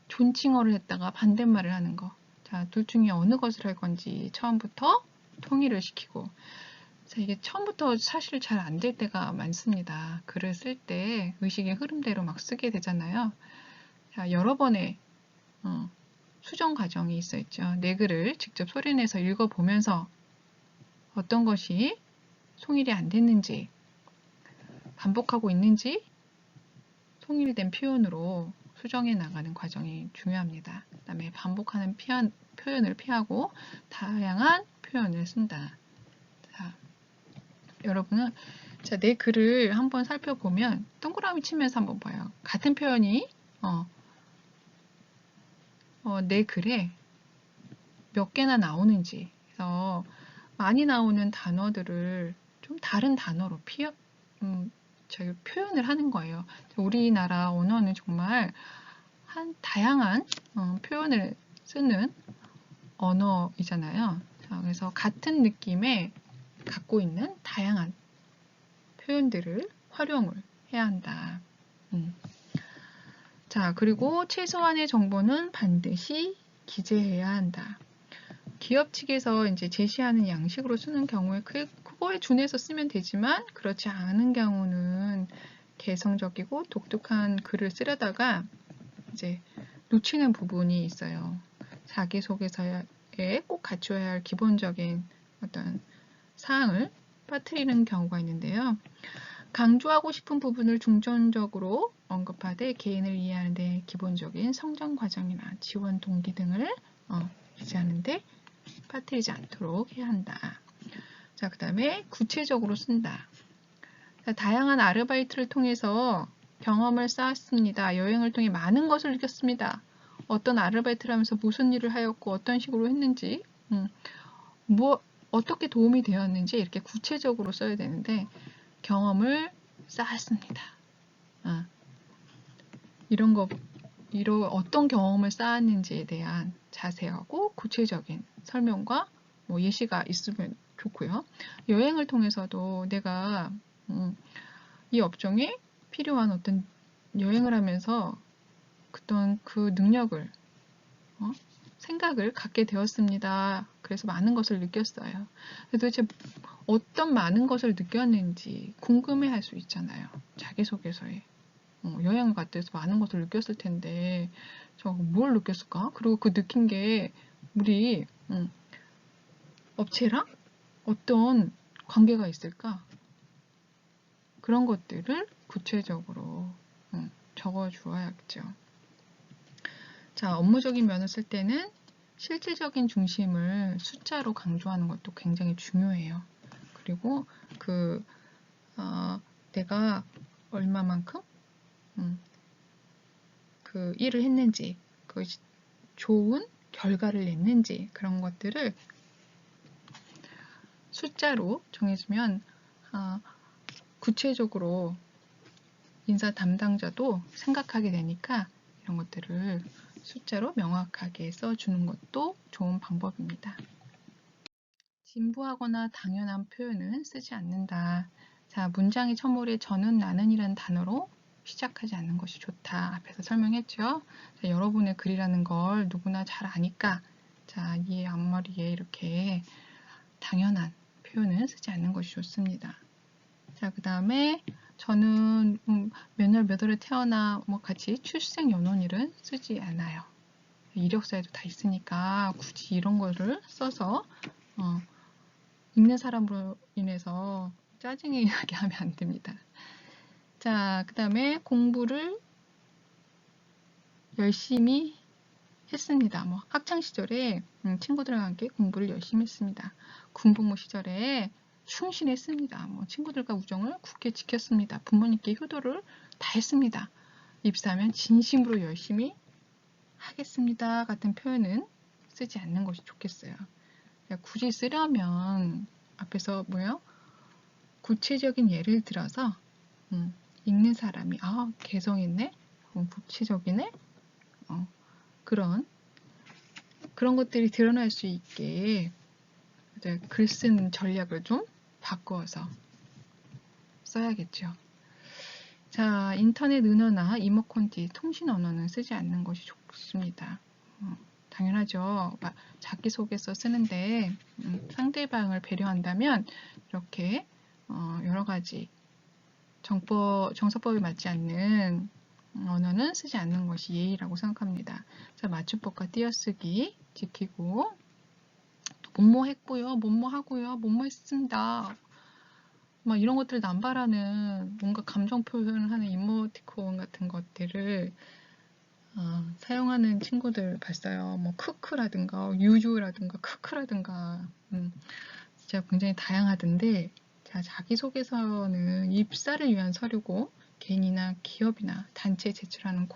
존칭어를 했다가 반대말을 하는 거. 자, 둘 중에 어느 것을 할 건지 처음부터 통일을 시키고. 자, 이게 처음부터 사실 잘 안 될 때가 많습니다. 글을 쓸 때 의식의 흐름대로 막 쓰게 되잖아요. 자, 여러 번의 수정 과정이 있어 있죠. 내 글을 직접 소리내서 읽어보면서 어떤 것이 통일이 안 됐는지, 반복하고 있는지 통일된 표현으로 수정해 나가는 과정이 중요합니다. 그 다음에 반복하는 표현을 피하고 다양한 표현을 쓴다. 자, 여러분은 내 글을 한번 살펴보면 동그라미 치면서 한번 봐요. 같은 표현이 내 글에 몇 개나 나오는지. 그래서 많이 나오는 단어들을 좀 다른 단어로 표현을 하는 거예요. 우리나라 언어는 정말 다양한 표현을 쓰는 언어이잖아요. 자, 그래서 같은 느낌의 갖고 있는 다양한 표현들을 활용을 해야 한다. 자, 그리고 최소한의 정보는 반드시 기재해야 한다. 기업 측에서 이제 제시하는 양식으로 쓰는 경우에 그거에 준해서 쓰면 되지만 그렇지 않은 경우는 개성적이고 독특한 글을 쓰려다가 이제 놓치는 부분이 있어요. 자기소개서에 꼭 갖춰야 할 기본적인 어떤 사항을 빠뜨리는 경우가 있는데요. 강조하고 싶은 부분을 중점적으로 언급하되 개인을 이해하는 데 기본적인 성장 과정이나 지원 동기 등을 유지하는데 빠뜨리지 않도록 해야 한다. 자, 그 다음에 구체적으로 쓴다. 자, 다양한 아르바이트를 통해서 경험을 쌓았습니다. 여행을 통해 많은 것을 느꼈습니다. 어떤 아르바이트를 하면서 무슨 일을 하였고 어떤 식으로 했는지 어떻게 도움이 되었는지 이렇게 구체적으로 써야 되는데 경험을 쌓았습니다. 이런 어떤 경험을 쌓았는지에 대한 자세하고 구체적인 설명과 예시가 있으면 좋고요. 여행을 통해서도 내가 이 업종에 필요한 어떤 여행을 하면서 그 능력을 생각을 갖게 되었습니다. 그래서 많은 것을 느꼈어요. 도대체 어떤 많은 것을 느꼈는지 궁금해할 수 있잖아요. 자기소개서에. 여행을 갔다 해서 많은 것을 느꼈을 텐데 저 뭘 느꼈을까? 그리고 그 느낀 게 우리 업체랑 어떤 관계가 있을까? 그런 것들을 구체적으로 적어 주어야겠죠. 자, 업무적인 면을 쓸 때는 실질적인 중심을 숫자로 강조하는 것도 굉장히 중요해요. 그리고 내가 얼마만큼 그 일을 했는지, 그것이 좋은 결과를 냈는지 그런 것들을 숫자로 정해주면 구체적으로 인사 담당자도 생각하게 되니까 이런 것들을 숫자로 명확하게 써주는 것도 좋은 방법입니다. 진부하거나 당연한 표현은 쓰지 않는다. 자, 문장의 첫머리에 저는 나는이라는 단어로 시작하지 않는 것이 좋다. 앞에서 설명했죠. 자, 여러분의 글이라는 걸 누구나 잘 아니까 자, 이 앞머리에 이렇게 당연한 표현은 쓰지 않는 것이 좋습니다. 자, 그 다음에 저는 몇 날 몇 월에 태어나 뭐 같이 출생 연원일은 쓰지 않아요. 이력서에도 다 있으니까 굳이 이런 거를 써서 읽는 사람으로 인해서 짜증이 나게 하면 안 됩니다. 자, 그 다음에 공부를 열심히 했습니다. 뭐 학창 시절에 친구들과 함께 공부를 열심히 했습니다. 군복무 시절에 충실했습니다. 뭐 친구들과 우정을 굳게 지켰습니다. 부모님께 효도를 다 했습니다. 입사하면 진심으로 열심히 하겠습니다. 같은 표현은 쓰지 않는 것이 좋겠어요. 굳이 쓰려면 앞에서 뭐예요? 구체적인 예를 들어서 읽는 사람이 개성 있네, 구체적이네, 그런 것들이 드러날 수 있게 글 쓰는 전략을 좀 바꾸어서 써야겠죠. 자, 인터넷 은어나 이모콘티, 통신 언어는 쓰지 않는 것이 좋습니다. 당연하죠. 자기소개서 쓰는데 상대방을 배려한다면 이렇게 여러 가지 정서법에 맞지 않는 언어는 쓰지 않는 것이 예의라고 생각합니다. 자, 맞춤법과 띄어쓰기 지키고, 또 뭐뭐 했고요, 뭐뭐 하고요, 뭐뭐 했습니다. 막 이런 것들을 남발하는 뭔가 감정 표현을 하는 이모티콘 같은 것들을 사용하는 친구들 봤어요. 뭐 크크라든가 유유라든가 크크라든가 진짜 굉장히 다양하던데, 자, 자기소개서는 입사를 위한 서류고 개인이나 기업이나 단체에 제출하는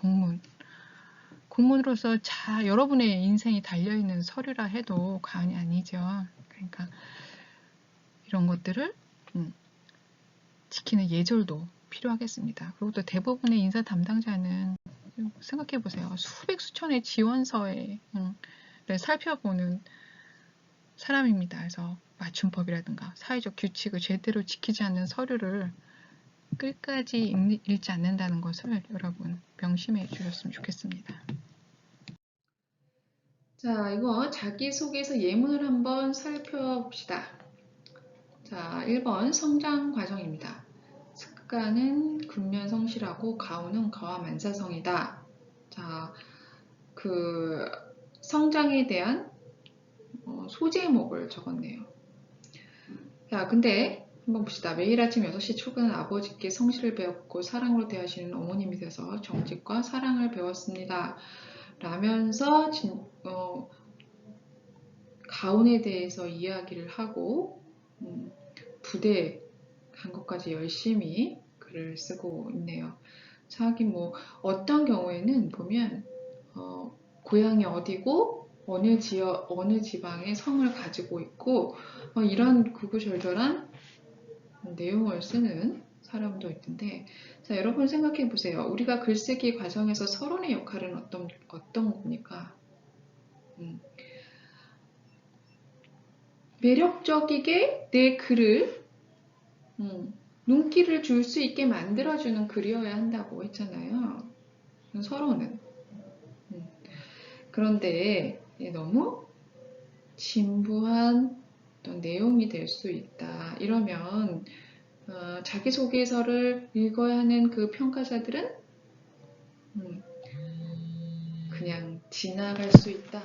공문으로서 여러분의 인생이 달려있는 서류라 해도 과언이 아니죠. 그러니까 이런 것들을 지키는 예절도 필요하겠습니다. 그리고 또 대부분의 인사 담당자는 생각해 보세요. 수백 수천의 지원서에 살펴보는 사람입니다. 그래서 맞춤법이라든가 사회적 규칙을 제대로 지키지 않는 서류를 끝까지 읽지 않는다는 것을 여러분 명심해 주셨으면 좋겠습니다. 자, 이거 자기소개서 예문을 한번 살펴봅시다. 자, 1번 성장 과정입니다. 습가는 근면성실하고 가오는 거와만사성이다. 자, 그 성장에 대한 소제목을 적었네요. 자, 근데 한번 봅시다. 매일 아침 6시 출근한 아버지께 성실을 배웠고 사랑으로 대하시는 어머님이 돼서 정직과 사랑을 배웠습니다. 라면서 가온에 대해서 이야기를 하고 부대에 간 것까지 열심히 글을 쓰고 있네요. 자, 하긴 뭐 어떤 경우에는 보면 고향이 어디고 어느 지방의 성을 가지고 있고 이런 구구절절한 내용을 쓰는 사람도 있는데, 자, 여러분 생각해 보세요. 우리가 글쓰기 과정에서 서론의 역할은 어떤 겁니까? 매력적이게 내 글을 눈길을 줄 수 있게 만들어주는 글이어야 한다고 했잖아요. 서론은. 그런데 너무 진부한 어떤 내용이 될 수 있다. 이러면 자기소개서를 읽어야 하는 그 평가자들은 그냥 지나갈 수 있다.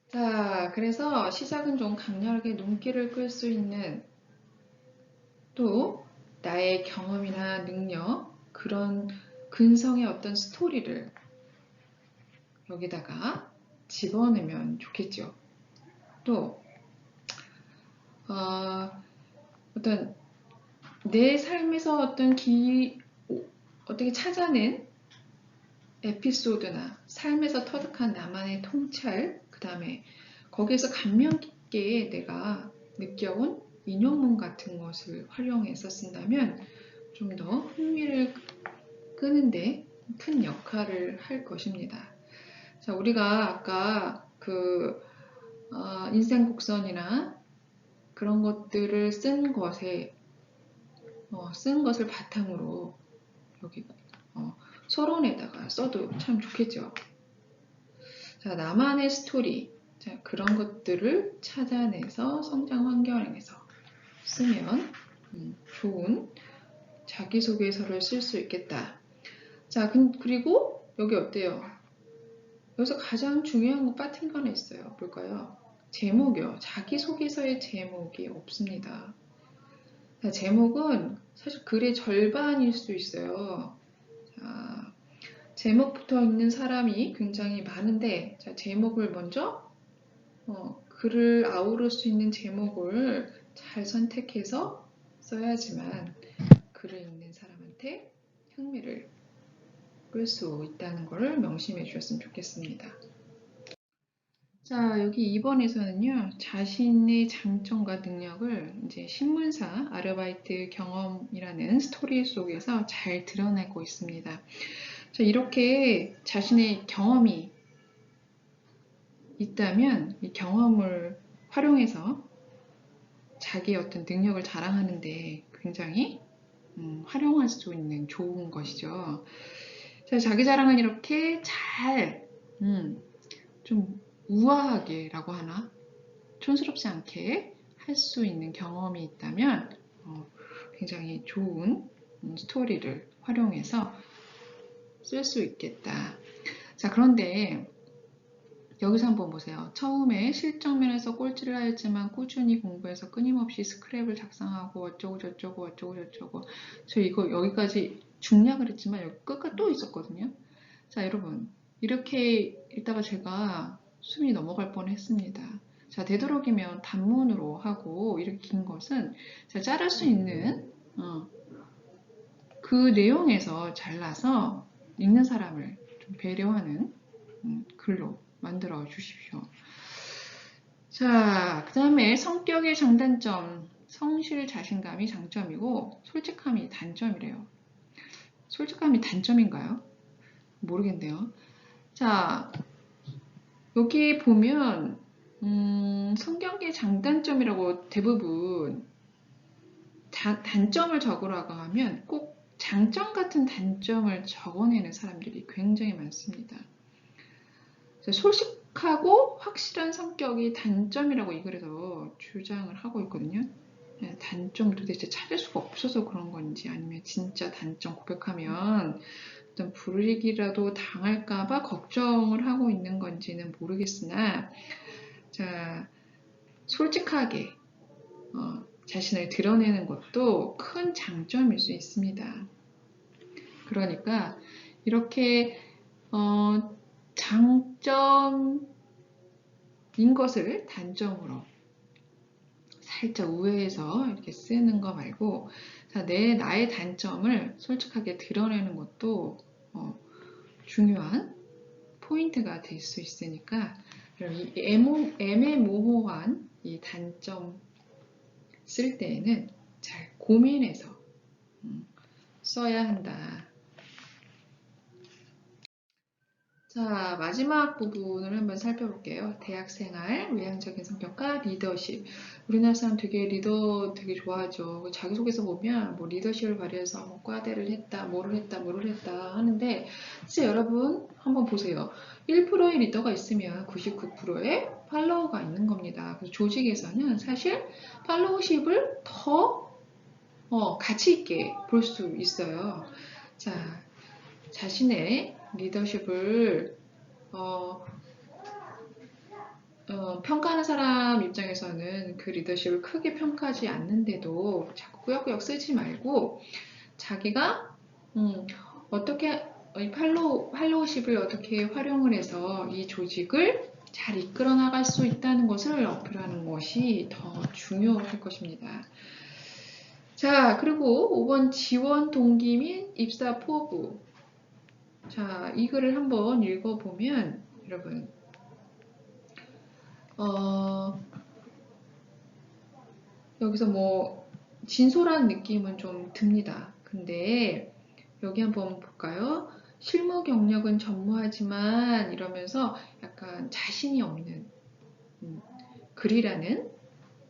자, 그래서 시작은 좀 강렬하게 눈길을 끌 수 있는, 또 나의 경험이나 능력, 그런 근성의 어떤 스토리를 여기다가 집어넣으면 좋겠죠. 또 어떤 내 삶에서 어떻게 찾아낸 에피소드나 삶에서 터득한 나만의 통찰, 그 다음에 거기에서 감명 깊게 내가 느껴온 인용문 같은 것을 활용해서 쓴다면 좀 더 흥미를 끄는데 큰 역할을 할 것입니다. 자, 우리가 아까 인생 곡선이나 그런 것들을 쓴 것을 바탕으로 여기 서론에다가 써도 참 좋겠죠. 자, 나만의 스토리, 자, 그런 것들을 찾아내서 성장 환경에서 쓰면 좋은 자기소개서를 쓸 수 있겠다. 자, 그리고 여기 어때요? 여기서 가장 중요한 거 빠진 거 하나 있어요. 뭘까요? 제목이요. 자기소개서의 제목이 없습니다. 자, 제목은 사실 글의 절반일 수 있어요. 자, 제목 붙어 있는 사람이 굉장히 많은데, 자, 제목을 먼저 글을 아우를 수 있는 제목을 잘 선택해서 써야지만 글을 읽는 사람한테 흥미를 끌 수 있다는 것을 명심해 주셨으면 좋겠습니다. 자, 여기 2번에서는요, 자신의 장점과 능력을 이제 신문사 아르바이트 경험이라는 스토리 속에서 잘 드러내고 있습니다. 자, 이렇게 자신의 경험이 있다면 이 경험을 활용해서 자기의 어떤 능력을 자랑하는데 굉장히 활용할 수 있는 좋은 것이죠. 자, 자기 자랑은 이렇게 잘, 좀 우아하게라고 하나? 촌스럽지 않게 할 수 있는 경험이 있다면 굉장히 좋은 스토리를 활용해서 쓸 수 있겠다. 자, 그런데 여기서 한번 보세요. 처음에 실정면에서 꼴찌를 하였지만 꾸준히 공부해서 끊임없이 스크랩을 작성하고 어쩌고 저쩌고 저 이거 여기까지 중략을 했지만 여기 끝까지 또 있었거든요. 자, 여러분 이렇게 읽다가 제가 숨이 넘어갈 뻔했습니다. 자, 되도록이면 단문으로 하고 이렇게 긴 것은 자, 자를 수 있는 그 내용에서 잘라서 읽는 사람을 좀 배려하는 글로 만들어 주십시오. 자, 그 다음에 성격의 장단점, 성실 자신감이 장점이고 솔직함이 단점이래요. 솔직함이 단점인가요? 모르겠네요. 자, 여기 보면 성격의 장단점이라고 대부분 단점을 적으라고 하면 꼭 장점 같은 단점을 적어내는 사람들이 굉장히 많습니다. 솔직하고 확실한 성격이 단점이라고 이 글에서 주장을 하고 있거든요. 단점을 도대체 찾을 수가 없어서 그런 건지 아니면 진짜 단점 고백하면 어떤 불이익이라도 당할까봐 걱정을 하고 있는 건지는 모르겠으나 자, 솔직하게 자신을 드러내는 것도 큰 장점일 수 있습니다. 그러니까 이렇게 장점인 것을 단점으로 살짝 우회해서 이렇게 쓰는 거 말고 자, 나의 단점을 솔직하게 드러내는 것도 중요한 포인트가 될 수 있으니까 이 애매모호한 이 단점 쓸 때에는 잘 고민해서 써야 한다. 자, 마지막 부분을 한번 살펴볼게요. 대학생활, 외향적인 성격과 리더십. 우리나라 사람 되게 리더 되게 좋아하죠. 자기소개서 보면 뭐 리더십을 발휘해서 뭐 과대를 했다, 뭐를 했다 하는데 진짜 여러분 한번 보세요. 1%의 리더가 있으면 99%의 팔로워가 있는 겁니다. 그래서 조직에서는 사실 팔로워십을 더 가치 있게 볼 수 있어요. 자, 자신의 리더십을 평가하는 사람 입장에서는 그 리더십을 크게 평가하지 않는데도 자꾸 꾸역꾸역 쓰지 말고 자기가 어떻게 팔로우십을 어떻게 활용을 해서 이 조직을 잘 이끌어 나갈 수 있다는 것을 어필하는 것이 더 중요할 것입니다. 자, 그리고 5번 지원 동기 및 입사 포부. 자, 이 글을 한번 읽어보면 여러분 여기서 뭐 진솔한 느낌은 좀 듭니다. 근데 여기 한번 볼까요? 실무 경력은 전무하지만 이러면서 약간 자신이 없는 글이라는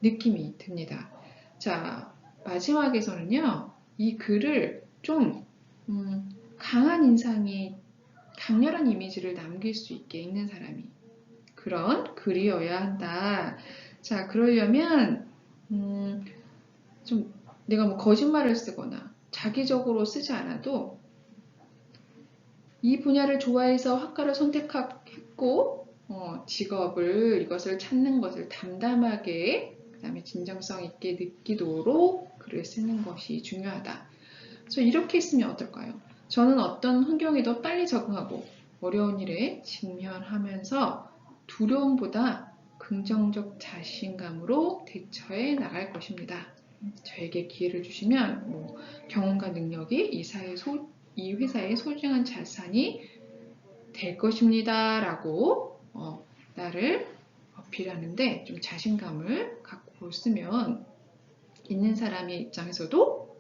느낌이 듭니다. 자, 마지막에서는요, 이 글을 좀 강한 인상이 강렬한 이미지를 남길 수 있게 읽는 사람이 그런 글이어야 한다. 자, 그러려면 좀 내가 뭐 거짓말을 쓰거나 자기적으로 쓰지 않아도 이 분야를 좋아해서 학과를 선택했고 직업을 이것을 찾는 것을 담담하게 그다음에 진정성 있게 느끼도록 글을 쓰는 것이 중요하다. 그래서 이렇게 있으면 어떨까요? 저는 어떤 환경에도 빨리 적응하고 어려운 일에 직면하면서 두려움보다 긍정적 자신감으로 대처해 나갈 것입니다. 저에게 기회를 주시면 경험과 능력이 이 회사의 소중한 자산이 될 것입니다. 라고 나를 어필하는데 좀 자신감을 갖고 쓰면 있는 사람의 입장에서도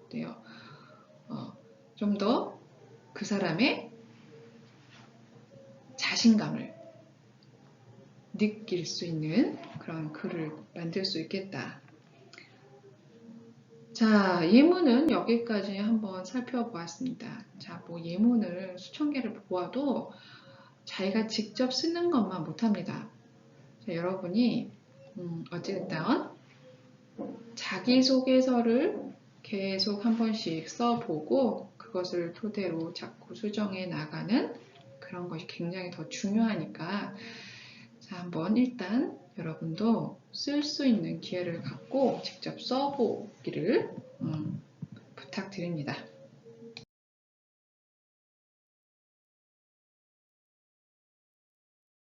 좀 더 그 사람의 자신감을 느낄 수 있는 그런 글을 만들 수 있겠다. 자, 예문은 여기까지 한번 살펴보았습니다. 자, 예문을 수천 개를 보아도 자기가 직접 쓰는 것만 못합니다. 자, 여러분이 어쨌든 자기소개서를 계속 한 번씩 써보고 그것을 토대로 자꾸 수정해 나가는 그런 것이 굉장히 더 중요하니까 자, 한번 일단 여러분도 쓸 수 있는 기회를 갖고 직접 써보기를 부탁드립니다.